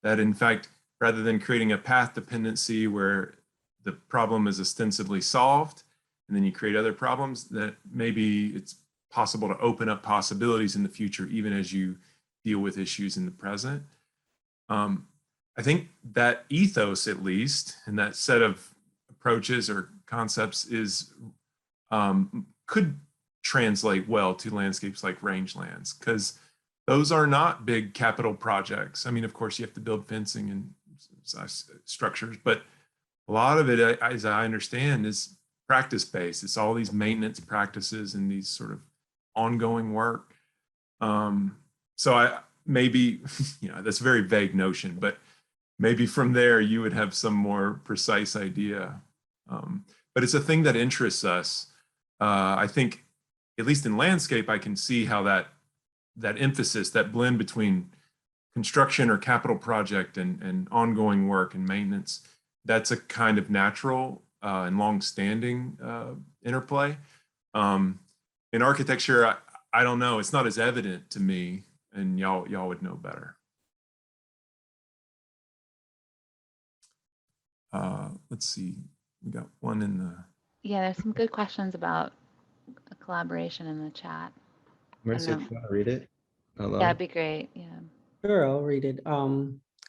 that in fact, rather than creating a path dependency where the problem is ostensibly solved and then you create other problems, that maybe it's possible to open up possibilities in the future, even as you deal with issues in the present. I think that ethos, at least, and that set of approaches or concepts is could translate well to landscapes like rangelands, because those are not big capital projects. I mean, of course, you have to build fencing and structures, but a lot of it, as I understand, is practice-based. It's all these maintenance practices and these sort of ongoing work. So I maybe, that's a very vague notion, but maybe from there you would have some more precise idea. But it's a thing that interests us. I think, at least in landscape, I can see how that emphasis, that blend between construction or capital project and ongoing work and maintenance, that's a kind of natural and long-standing interplay. In architecture, I don't know, it's not as evident to me, and y'all would know better. Let's see, we got one in the... Yeah, there's some good questions about a collaboration in the chat. Marissa, do you want to read it? Hello? Yeah, that'd be great, yeah. Sure, I'll read it.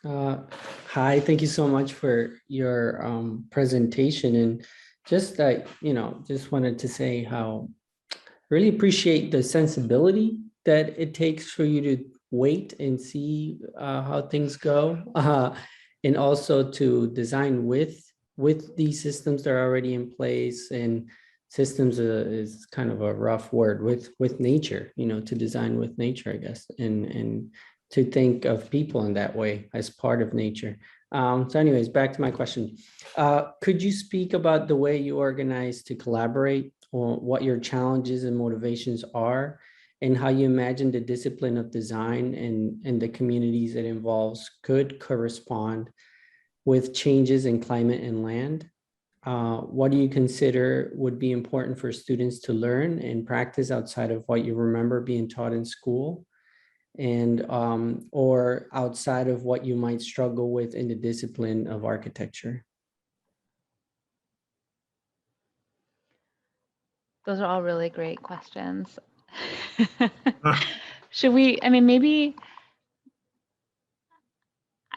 Hi, thank you so much for your presentation. And just just wanted to say how really appreciate the sensibility that it takes for you to wait and see how things go, and also to design with these systems that are already in place. And systems is kind of a rough word, with nature, to design with nature, I guess, and to think of people in that way as part of nature. So anyways, back to my question. Could you speak about the way you organize to collaborate, or what your challenges and motivations are, and how you imagine the discipline of design and the communities it involves could correspond with changes in climate and land? What do you consider would be important for students to learn and practice outside of what you remember being taught in school, and or outside of what you might struggle with in the discipline of architecture? Those are all really great questions. Should we, maybe,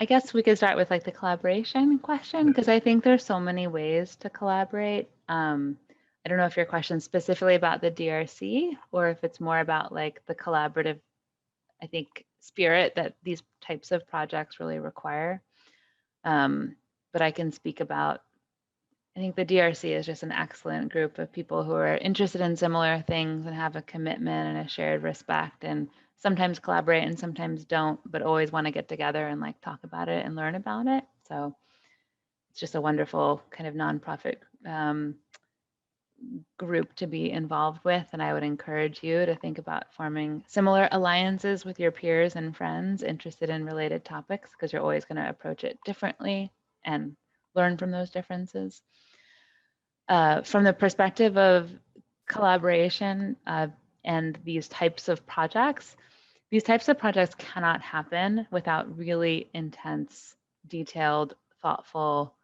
I guess we could start with like the collaboration question, because I think there's so many ways to collaborate. I don't know if your question is specifically about the DRC or if it's more about like the collaborative, I think, spirit that these types of projects really require. But I can speak about I think the DRC is just an excellent group of people who are interested in similar things and have a commitment and a shared respect, and sometimes collaborate and sometimes don't, but always want to get together and like talk about it and learn about it. So it's just a wonderful kind of nonprofit group to be involved with. And I would encourage you to think about forming similar alliances with your peers and friends interested in related topics, because you're always going to approach it differently and learn from those differences. From the perspective of collaboration and these types of projects cannot happen without really intense, detailed, thoughtful,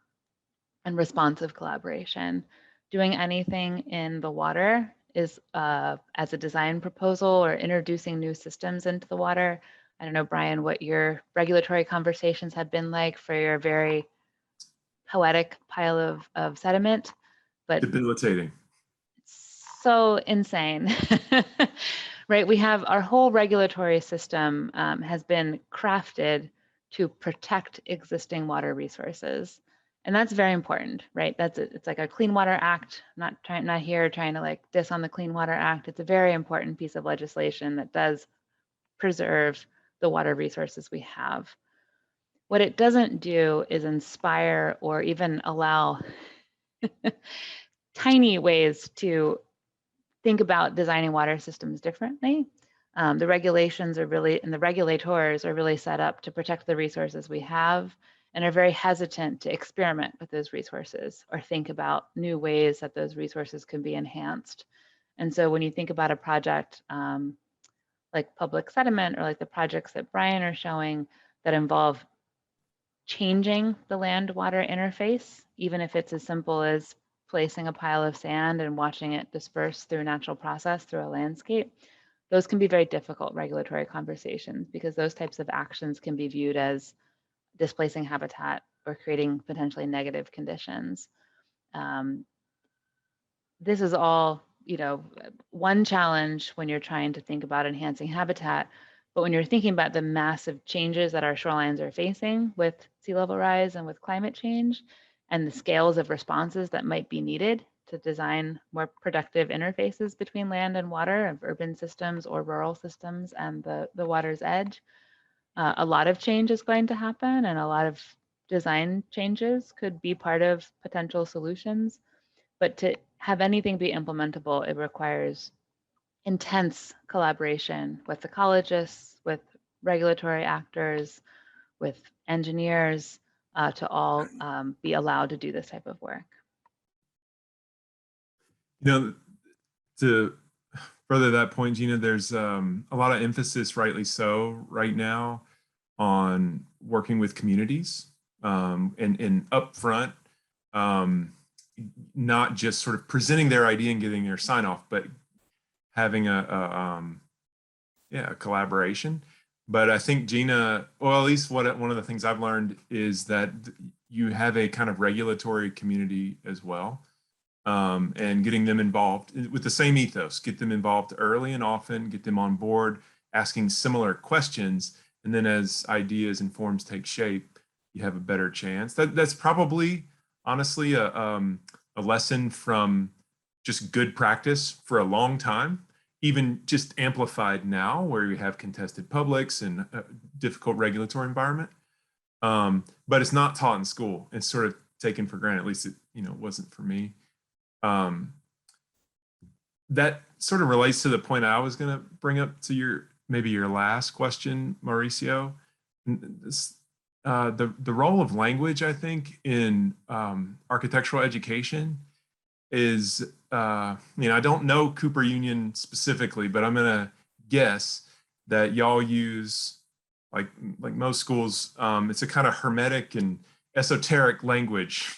and responsive collaboration. Doing anything in the water is as a design proposal or introducing new systems into the water. I don't know, Brian, what your regulatory conversations have been like for your very poetic pile of sediment, but Debilitating. it's so insane, right? We have our whole regulatory system has been crafted to protect existing water resources. And that's very important, right? It's like a Clean Water Act. I'm not here trying to like diss on the Clean Water Act. It's a very important piece of legislation that does preserve the water resources we have. What it doesn't do is inspire or even allow tiny ways to think about designing water systems differently. The regulations are really, and the regulators are really set up to protect the resources we have, and are very hesitant to experiment with those resources or think about new ways that those resources can be enhanced. And so when you think about a project like public sediment, or like the projects that Brian are showing that involve changing the land-water interface, even if it's as simple as placing a pile of sand and watching it disperse through a natural process through a landscape, those can be very difficult regulatory conversations, because those types of actions can be viewed as displacing habitat or creating potentially negative conditions. This is all, you know, one challenge when you're trying to think about enhancing habitat, but when you're thinking about the massive changes that our shorelines are facing with sea level rise and with climate change, and the scales of responses that might be needed to design more productive interfaces between land and water, of urban systems or rural systems and the water's edge, a lot of change is going to happen, and a lot of design changes could be part of potential solutions. But to have anything be implementable, it requires intense collaboration with ecologists, with regulatory actors, with engineers, to all be allowed to do this type of work. You know, to further that point, Gena, there's a lot of emphasis, rightly so, right now on working with communities and upfront, not just sort of presenting their idea and getting their sign off, but having a collaboration. But I think Gena, well, at least one of the things I've learned is that you have a kind of regulatory community as well, and getting them involved with the same ethos, get them involved early and often, get them on board, asking similar questions. And then as ideas and forms take shape, you have a better chance. That's probably, honestly, a lesson from just good practice for a long time, even just amplified now where we have contested publics and a difficult regulatory environment. But it's not taught in school. It's sort of taken for granted, at least it wasn't for me. That sort of relates to the point I was going to bring up to maybe your last question, Mauricio. The role of language, I think, in architectural education is, I don't know Cooper Union specifically, but I'm gonna guess that y'all use, like most schools, it's a kind of hermetic and esoteric language,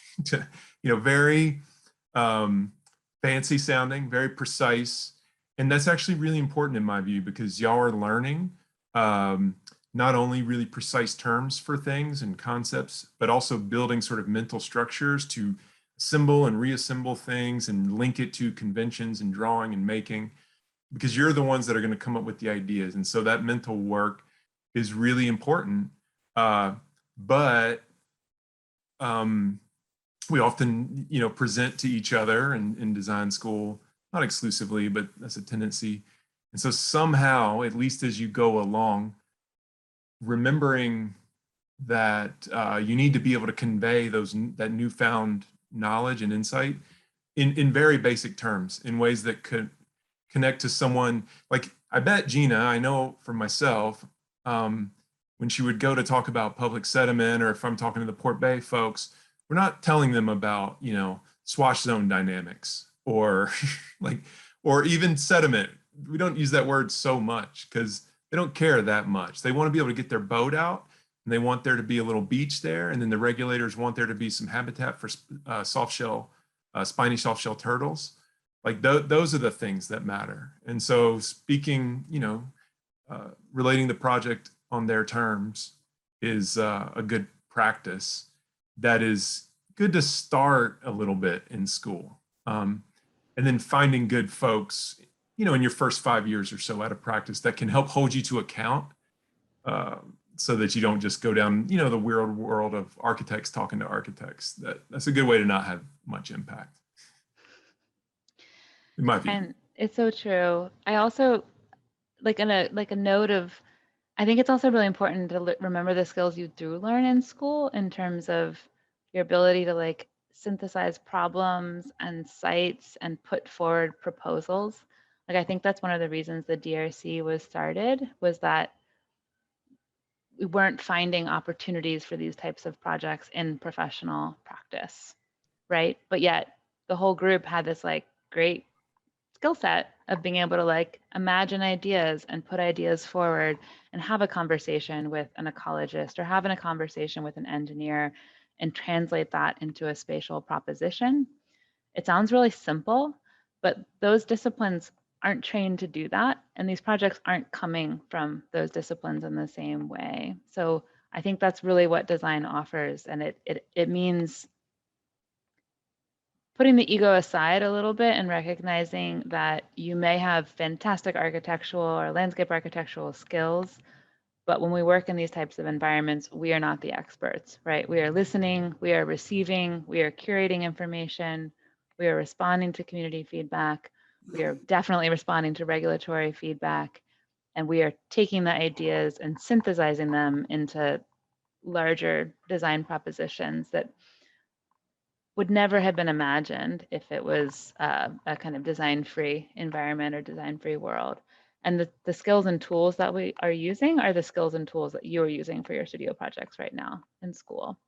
very fancy sounding, very precise. And that's actually really important in my view, because y'all are learning not only really precise terms for things and concepts, but also building sort of mental structures to assemble and reassemble things and link it to conventions and drawing and making, because you're the ones that are going to come up with the ideas. And so that mental work is really important. But we often, present to each other in design school, not exclusively, but that's a tendency. And so somehow, at least as you go along, remembering that you need to be able to convey that newfound knowledge and insight in very basic terms, in ways that could connect to someone. Like, I bet Gena, I know for myself, when she would go to talk about public sediment, or if I'm talking to the Port Bay folks, we're not telling them about, swash zone dynamics or or even sediment. We don't use that word so much because they don't care that much. They want to be able to get their boat out, and they want there to be a little beach there. And then the regulators want there to be some habitat for spiny soft-shell turtles. Like those are the things that matter. And so speaking, relating the project on their terms is a good practice that is good to start a little bit in school. And then finding good folks, in your first 5 years or so out of practice that can help hold you to account, so that you don't just go down, the weird world of architects talking to architects. That's a good way to not have much impact. In my view. And it's so true. I also, like a note of, I think it's also really important to remember the skills you do learn in school, in terms of your ability to synthesize problems and sites and put forward proposals. I think that's one of the reasons the DRC was started, was that we weren't finding opportunities for these types of projects in professional practice, right? But yet the whole group had this great skill set of being able to imagine ideas and put ideas forward and have a conversation with an ecologist or having a conversation with an engineer and translate that into a spatial proposition. It sounds really simple, but those disciplines aren't trained to do that. And these projects aren't coming from those disciplines in the same way. So I think that's really what design offers. And it means putting the ego aside a little bit and recognizing that you may have fantastic architectural or landscape architectural skills, but when we work in these types of environments, we are not the experts, right? We are listening, we are receiving, we are curating information, we are responding to community feedback, we are definitely responding to regulatory feedback, and we are taking the ideas and synthesizing them into larger design propositions that would never have been imagined if it was a kind of design-free environment or design-free world. And the skills and tools that we are using are the skills and tools that you are using for your studio projects right now in school.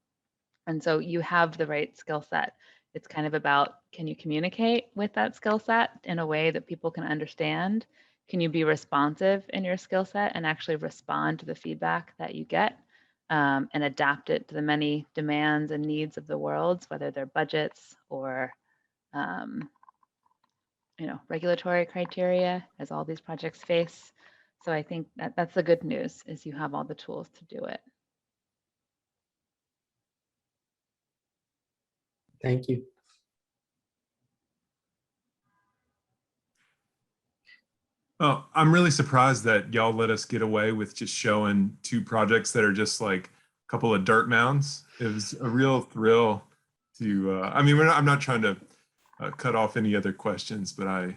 And so you have the right skill set. It's kind of about, can you communicate with that skill set in a way that people can understand? Can you be responsive in your skill set and actually respond to the feedback that you get? And adapt it to the many demands and needs of the world, whether they're budgets or regulatory criteria, as all these projects face. So I think that's the good news, is you have all the tools to do it. Thank you. Well, I'm really surprised that y'all let us get away with just showing 2 projects that are just a couple of dirt mounds. It was a real thrill to, I'm not trying to cut off any other questions, but I'm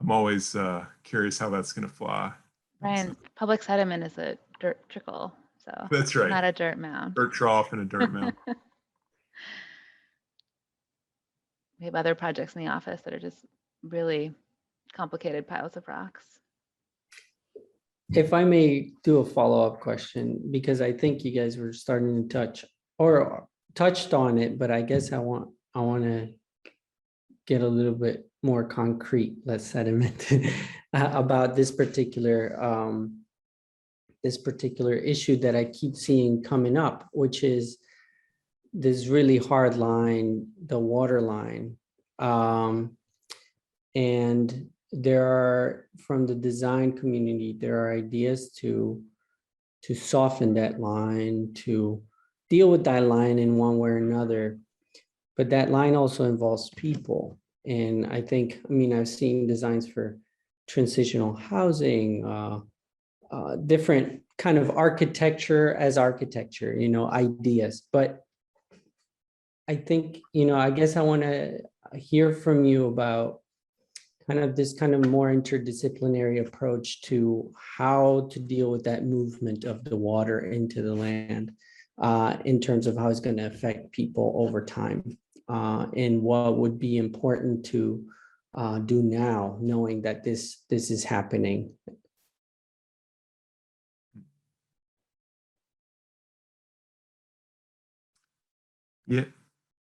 always curious how that's going to fly. Ryan, public sediment is a dirt trickle, so that's right. Not a dirt mound. Dirt trough and a dirt mound. We have other projects in the office that are just really complicated piles of rocks. If I may do a follow-up question, because I think you guys were starting to touched on it, but I guess I want to get a little bit more concrete, less sediment, about this particular issue that I keep seeing coming up, which is this really hard line, the water line. And there are, from the design community, there are ideas to soften that line, to deal with that line in one way or another. But that line also involves people. And I think, I've seen designs for transitional housing, different kind of architecture as architecture, ideas. But I think, I guess I want to hear from you about kind of this kind of more interdisciplinary approach to how to deal with that movement of the water into the land in terms of how it's going to affect people over time, and what would be important to do now, knowing that this is happening.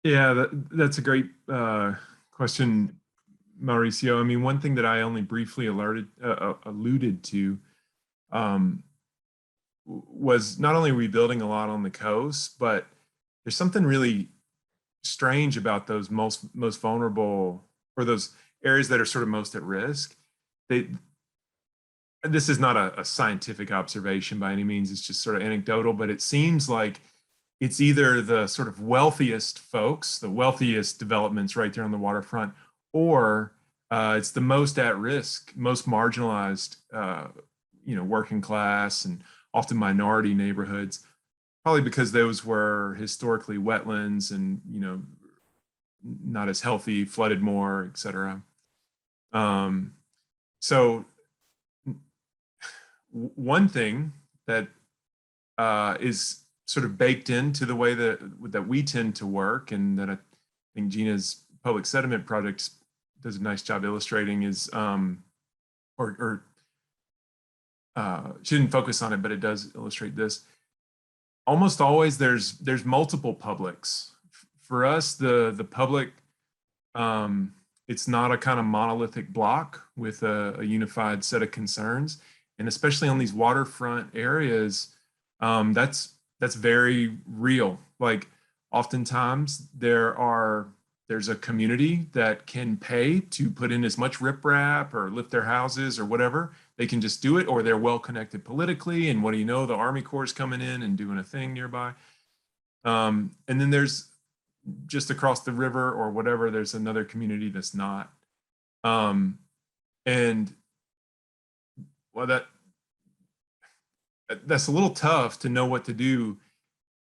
Yeah, that's a great question, Mauricio. I mean, one thing that I only briefly alluded to was not only rebuilding a lot on the coast, but there's something really strange about those most vulnerable, or those areas that are sort of most at risk. This is not a scientific observation by any means, it's just sort of anecdotal, but it seems like it's either the sort of wealthiest folks, the wealthiest developments right there on the waterfront, or it's the most at risk, most marginalized, working class and often minority neighborhoods, probably because those were historically wetlands and, not as healthy, flooded more, et cetera. So one thing that is sort of baked into the way that we tend to work, and that I think Gena's public sediment project does a nice job illustrating, is she didn't focus on it, but it does illustrate this. Almost always there's multiple publics. For us, the public, it's not a kind of monolithic block with a unified set of concerns, and especially on these waterfront areas, that's very real. Like, oftentimes there's a community that can pay to put in as much riprap or lift their houses or whatever. They can just do it, or they're well connected politically. And what do you know? The Army Corps is coming in and doing a thing nearby. And then there's just across the river or whatever, there's another community that's not. And well, that's a little tough to know what to do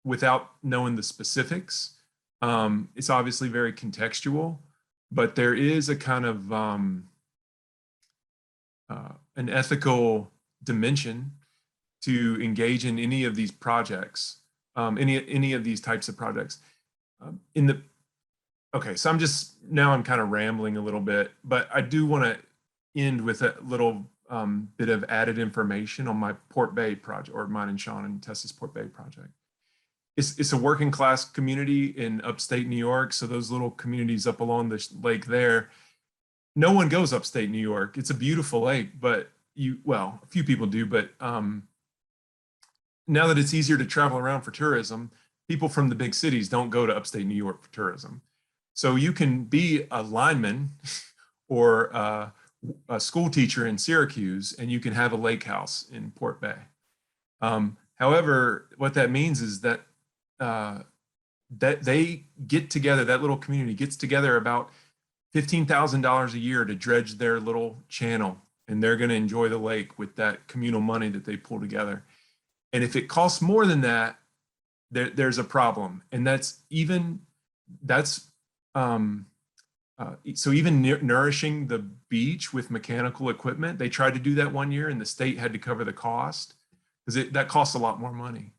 without knowing the specifics. It's obviously very contextual, but there is a kind of an ethical dimension to engage in any of these projects, any of these types of projects. Okay, so I'm kind of rambling a little bit, but I do want to end with a little bit of added information on my Port Bay project, or mine and Sean and Tessa's Port Bay project. It's a working class community in upstate New York. So those little communities up along the lake there, no one goes upstate New York. It's a beautiful lake, but a few people do, but now that it's easier to travel around for tourism, people from the big cities don't go to upstate New York for tourism. So you can be a lineman or a school teacher in Syracuse, and you can have a lake house in Port Bay. However, what that means is that that they get together, that little community gets together about $15,000 a year to dredge their little channel, and they're going to enjoy the lake with that communal money that they pull together. And if it costs more than that, there's a problem. And so even nourishing the beach with mechanical equipment, they tried to do that one year, and the state had to cover the cost because that costs a lot more money.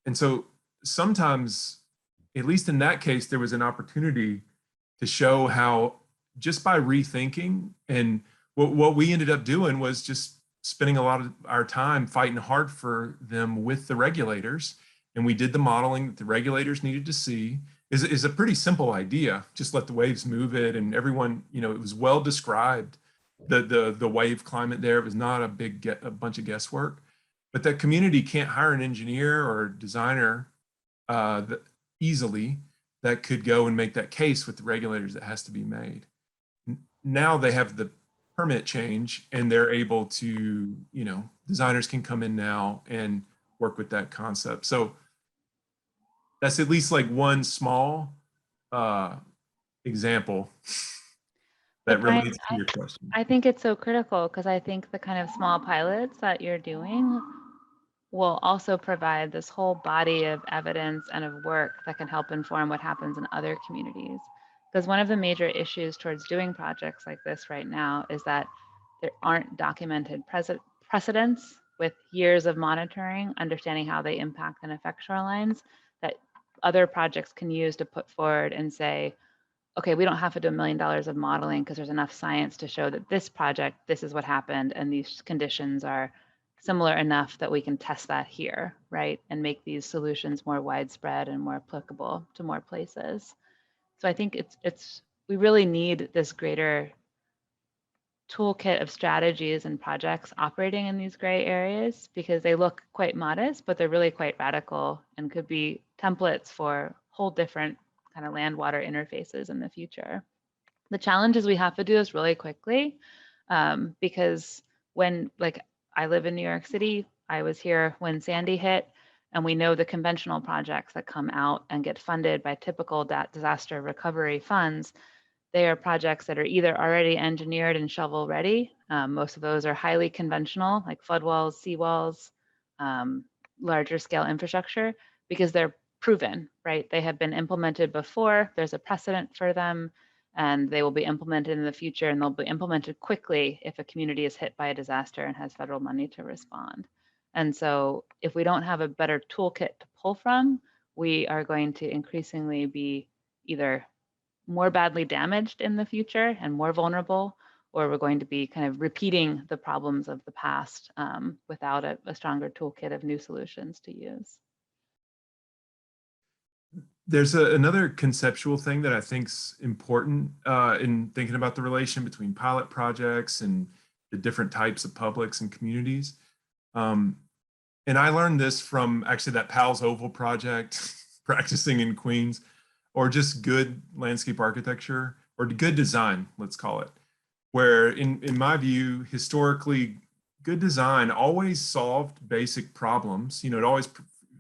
And so sometimes, at least in that case, there was an opportunity to show how, just by rethinking, and what we ended up doing was just spending a lot of our time fighting hard for them with the regulators. And we did the modeling that the regulators needed to see. Is a pretty simple idea. Just let the waves move it, and everyone, it was well described, the wave climate there. It was not a bunch of guesswork, but that community can't hire an engineer or designer easily that could go and make that case with the regulators that has to be made. Now they have the permit change, and they're able to, designers can come in now and work with that concept. So that's at least like one small example that relates to your question. I think it's so critical, because I think the kind of small pilots that you're doing will also provide this whole body of evidence and of work that can help inform what happens in other communities. Because one of the major issues towards doing projects like this right now is that there aren't documented precedents with years of monitoring, understanding how they impact and affect shorelines, that other projects can use to put forward and say, okay, we don't have to do $1 million of modeling because there's enough science to show that this project, this is what happened, and these conditions are similar enough that we can test that here, right? And make these solutions more widespread and more applicable to more places. So I think we really need this greater toolkit of strategies and projects operating in these gray areas, because they look quite modest, but they're really quite radical and could be templates for whole different kind of land water interfaces in the future. The challenge is we have to do this really quickly, because when, like, I live in New York City, I was here when Sandy hit, and we know the conventional projects that come out and get funded by typical disaster recovery funds. They are projects that are either already engineered and shovel ready. Most of those are highly conventional, like flood walls, seawalls, larger scale infrastructure, because they're proven, right? They have been implemented before. There's a precedent for them, and they will be implemented in the future, and they'll be implemented quickly if a community is hit by a disaster and has federal money to respond. And so if we don't have a better toolkit to pull from, we are going to increasingly be either more badly damaged in the future and more vulnerable, or we're going to be kind of repeating the problems of the past without a stronger toolkit of new solutions to use. There's another conceptual thing that I think's important in thinking about the relation between pilot projects and the different types of publics and communities. And I learned this from actually that Powell's Oval project, practicing in Queens, or just good landscape architecture, or good design, let's call it, where in my view, historically, good design always solved basic problems. You know,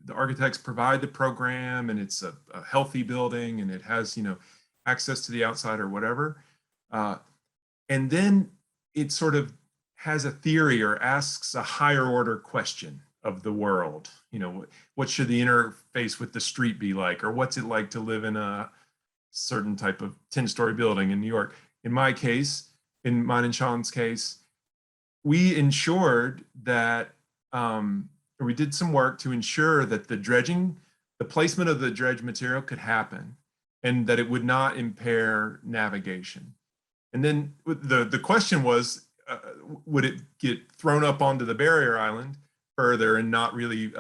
the architects provide the program, and it's a healthy building, and it has, you know, access to the outside or whatever. And then it sort of has a theory or asks a higher order question of the world. You know, what should the interface with the street be like? Or what's it like to live in a certain type of 10-story building in New York? In my case, in mine and Sean's case, we ensured that, we did some work to ensure that the placement of the dredge material could happen and that it would not impair navigation. And then the question was, would it get thrown up onto the barrier island further and not really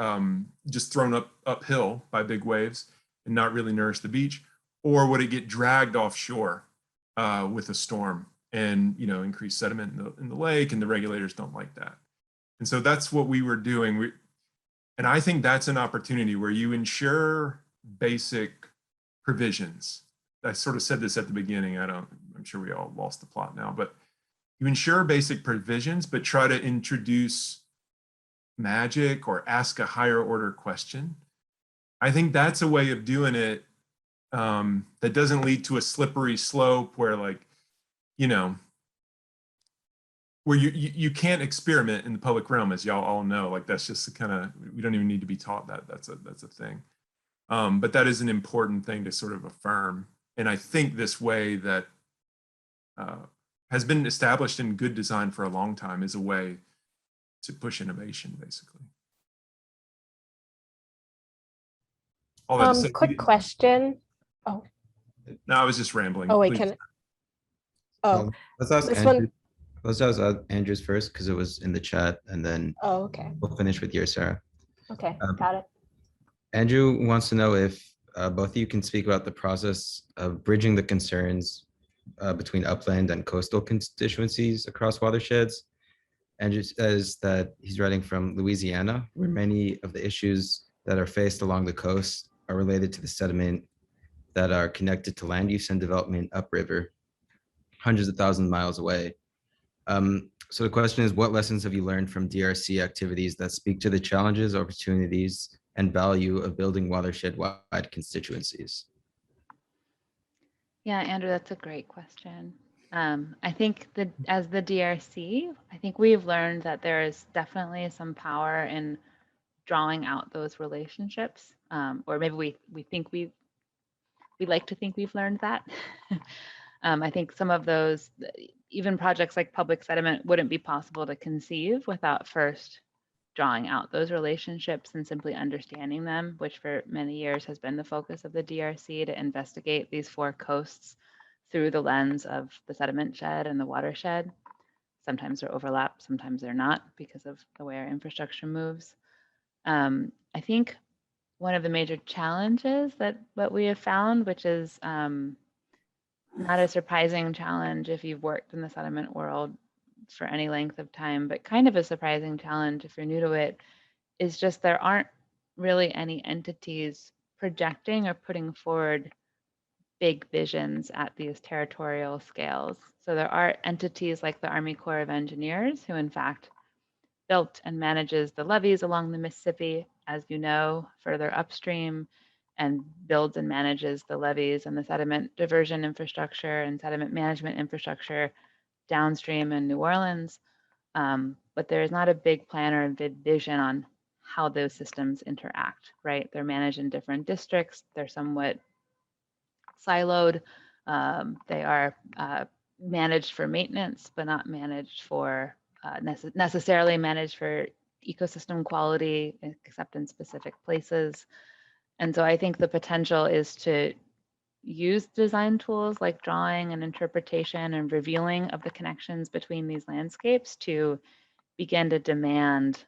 just thrown uphill by big waves and not really nourish the beach? Or would it get dragged offshore with a storm and, you know, increase sediment in the lake, and the regulators don't like that. And so that's what we were doing. And I think that's an opportunity where you ensure basic provisions. I sort of said this at the beginning. I'm sure we all lost the plot now, but you ensure basic provisions, but try to introduce magic or ask a higher order question. I think that's a way of doing it that doesn't lead to a slippery slope where, like, you know, where you can't experiment in the public realm, as y'all all know. Like, that's just kind of, we don't even need to be taught that. That's a thing. But that is an important thing to sort of affirm. And I think this way that has been established in good design for a long time is a way to push innovation, basically. All that to say, quick question. Oh, no, I was just rambling. oh wait, Please. Let's ask this Andrew. one. Let's ask Andrew's first, because it was in the chat, and then Oh, okay. we'll finish with yours, Sarah. Okay, got it. Andrew wants to know if both of you can speak about the process of bridging the concerns between upland and coastal constituencies across watersheds. Andrew says that he's writing from Louisiana, where many of the issues that are faced along the coast are related to the sediment that are connected to land use and development upriver, hundreds of thousands of miles away. So the question is, what lessons have you learned from DRC activities that speak to the challenges, opportunities, and value of building watershed-wide constituencies? Yeah, Andrew, that's a great question. I think that as the DRC, I think we've learned that there is definitely some power in drawing out those relationships, or maybe we think we like to think we've learned that. I think some of those, even projects like public sediment, wouldn't be possible to conceive without first drawing out those relationships and simply understanding them, which for many years has been the focus of the DRC, to investigate these 4 coasts through the lens of the sediment shed and the watershed. Sometimes they're overlap, sometimes they're not because of the way our infrastructure moves. I think one of the major challenges that what we have found, which is not a surprising challenge if you've worked in the sediment world for any length of time, but kind of a surprising challenge if you're new to it, is just there aren't really any entities projecting or putting forward big visions at these territorial scales. So there are entities like the Army Corps of Engineers, who in fact built and manages the levees along the Mississippi, as you know, further upstream, and builds and manages the levees and the sediment diversion infrastructure and sediment management infrastructure downstream in New Orleans. But there is not a big plan or a big vision on how those systems interact, right? They're managed in different districts. They're somewhat siloed. They are managed for maintenance, but not managed for necessarily managed for ecosystem quality, except in specific places. And so I think the potential is to use design tools like drawing and interpretation and revealing of the connections between these landscapes to begin to demand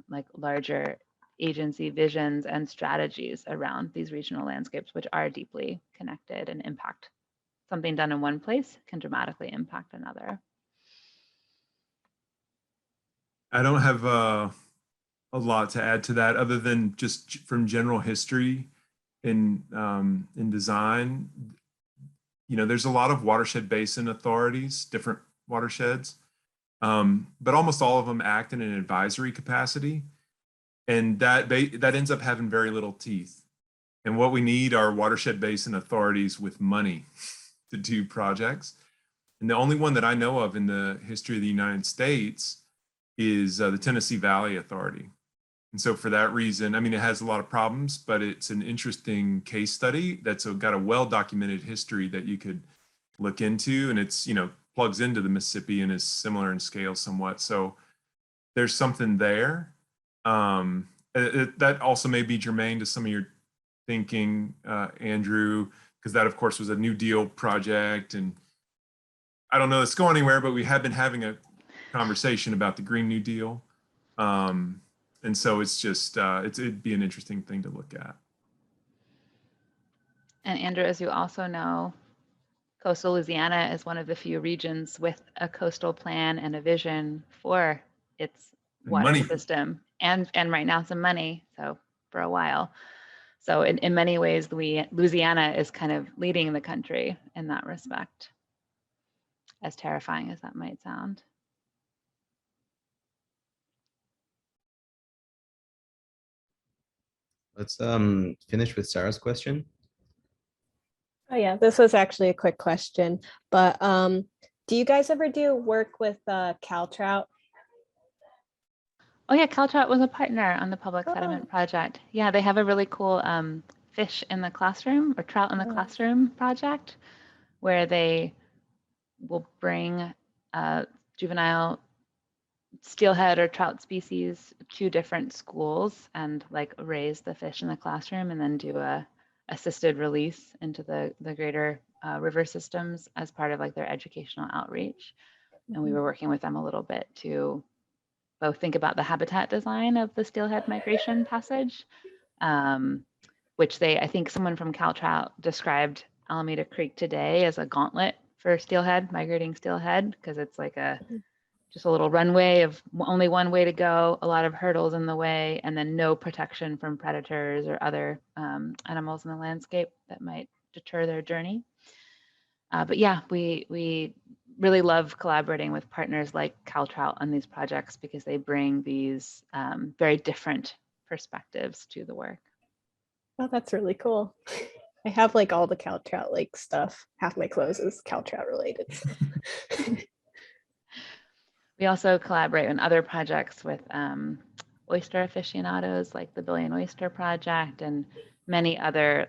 like larger agency visions and strategies around these regional landscapes, which are deeply connected and impact. Something done in one place can dramatically impact another. I don't have a lot to add to that other than just from general history in design. You know, there's a lot of watershed basin authorities, different watersheds, but almost all of them act in an advisory capacity, and that ends up having very little teeth. And what we need are watershed basin authorities with money to do projects. And the only one that I know of in the history of the United States is the Tennessee Valley Authority. And so for that reason, I mean, it has a lot of problems, but it's an interesting case study that's got a well-documented history that you could look into, and it's, you know, plugs into the Mississippi and is similar in scale somewhat. So there's something there. That also may be germane to some of your thinking, Andrew, because that of course was a New Deal project, and I don't know if it's going anywhere, but we have been having a conversation about the Green New Deal. And so it's just, it'd be an interesting thing to look at. And Andrew, as you also know, coastal Louisiana is one of the few regions with a coastal plan and a vision for its water system, and right now some money, so for a while. So in many ways, Louisiana is kind of leading the country in that respect, as terrifying as that might sound. Let's finish with Sarah's question. Oh yeah, this was actually a quick question, but do you guys ever do work with Caltrout? Oh yeah, Caltrout was a partner on the public sediment project. Yeah, they have a really cool fish in the classroom or trout in the classroom project, where they will bring juvenile steelhead or trout species to different schools and like raise the fish in the classroom and then do a assisted release into the greater river systems as part of like their educational outreach. And we were working with them a little bit to both think about the habitat design of the steelhead migration passage, which I think someone from Caltrout described Alameda Creek today as a gauntlet for steelhead, migrating steelhead, because it's like just a little runway of only one way to go, a lot of hurdles in the way, and then no protection from predators or other animals in the landscape that might deter their journey. But yeah, we really love collaborating with partners like Caltrout on these projects because they bring these very different perspectives to the work. Oh, that's really cool. I have like all the Caltrout like stuff. Half my clothes is Caltrout related. We also collaborate on other projects with oyster aficionados like the Billion Oyster Project and many other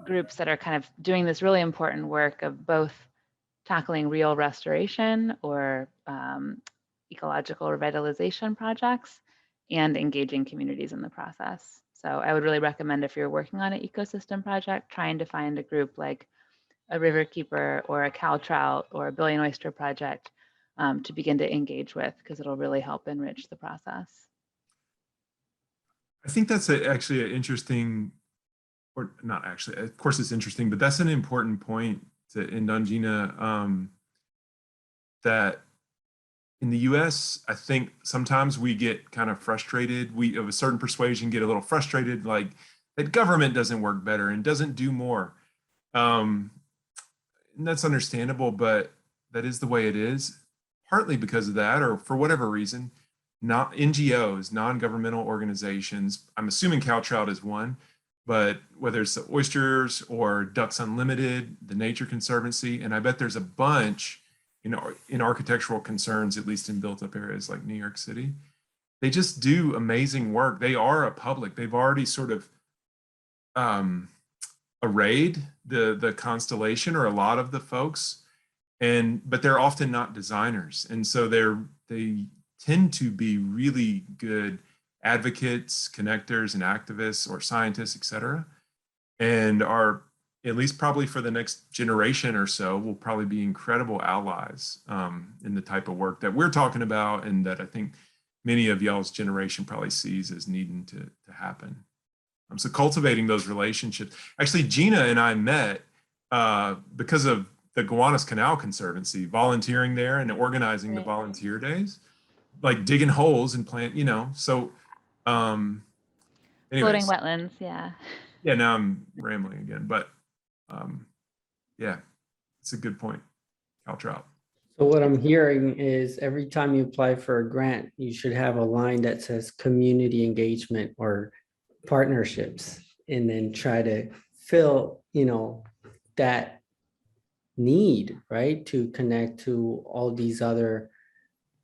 groups that are kind of doing this really important work of both tackling real restoration or ecological revitalization projects and engaging communities in the process. So I would really recommend, if you're working on an ecosystem project, trying to find a group like a Riverkeeper or a cow trout or a Billion Oyster Project to begin to engage with, because it'll really help enrich the process. I think that's actually an interesting, or not actually, of course it's interesting, but that's an important point to end on, Gena, that in the US, I think sometimes we get kind of frustrated. We, of a certain persuasion, get a little frustrated, like that government doesn't work better and doesn't do more. And that's understandable, but that is the way it is, partly because of that, or for whatever reason. Not NGOs, non-governmental organizations, I'm assuming cow trout is one, but whether it's the oysters or Ducks Unlimited, the Nature Conservancy, and I bet there's a bunch, you know, in architectural concerns, at least in built up areas like New York City. They just do amazing work. They are a public. They've already sort of arrayed the constellation, or a lot of the folks, but they're often not designers. And so they tend to be really good advocates, connectors, and activists, or scientists, et cetera, and are, at least probably for the next generation or so, will probably be incredible allies in the type of work that we're talking about, and that I think many of y'all's generation probably sees as needing to happen. So cultivating those relationships. Actually, Gena and I met because of the Gowanus Canal Conservancy, volunteering there and organizing the volunteer days, like digging holes and plant, you know, so Floating wetlands, yeah. Yeah, now I'm rambling again, but yeah, it's a good point. Cow trout. So what I'm hearing is every time you apply for a grant, you should have a line that says community engagement or partnerships, and then try to fill, you know, that need, right, to connect to all these other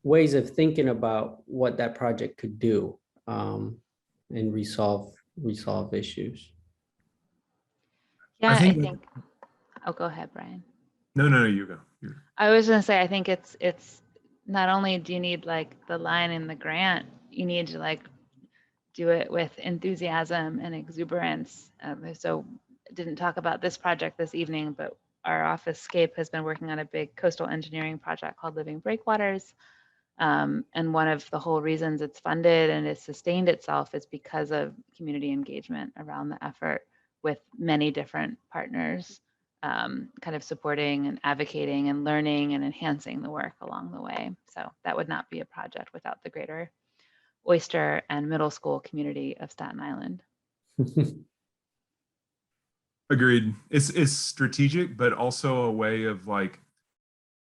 ways of thinking about what that project could do, and resolve issues. Yeah, I I think think, oh, go ahead, Brian. No, you go. I was gonna say, I think it's not only do you need like the line in the grant, you need to like do it with enthusiasm and exuberance. So didn't talk about this project this evening, but our office, SCAPE, has been working on a big coastal engineering project called Living Breakwaters. And one of the whole reasons it's funded and it's sustained itself is because of community engagement around the effort, with many different partners kind of supporting and advocating and learning and enhancing the work along the way. So that would not be a project without the greater oyster and middle school community of Staten Island. Agreed. It's strategic, but also a way of like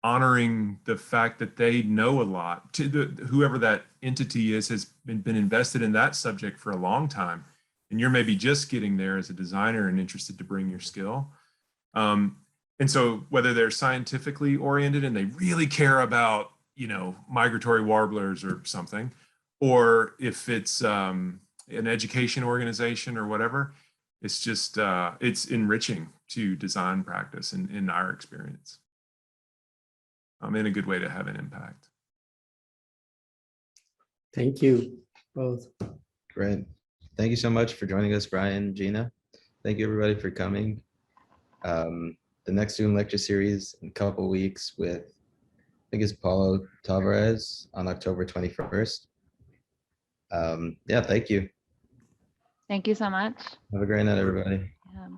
honoring the fact that they know a lot. Whoever that entity is has been invested in that subject for a long time, and you're maybe just getting there as a designer and interested to bring your skill. And so whether they're scientifically oriented and they really care about, you know, migratory warblers or something, or if it's an education organization or whatever, it's just, it's enriching to design practice in our experience. In a good way to have an impact. Thank you both. Great. Thank you so much for joining us, Brian, Gena. Thank you everybody for coming. The next Zoom lecture series in a couple weeks with, I think it's Paulo Tavares on October 21st. Yeah, thank you. Thank you so much. Have a great night, everybody. Yeah.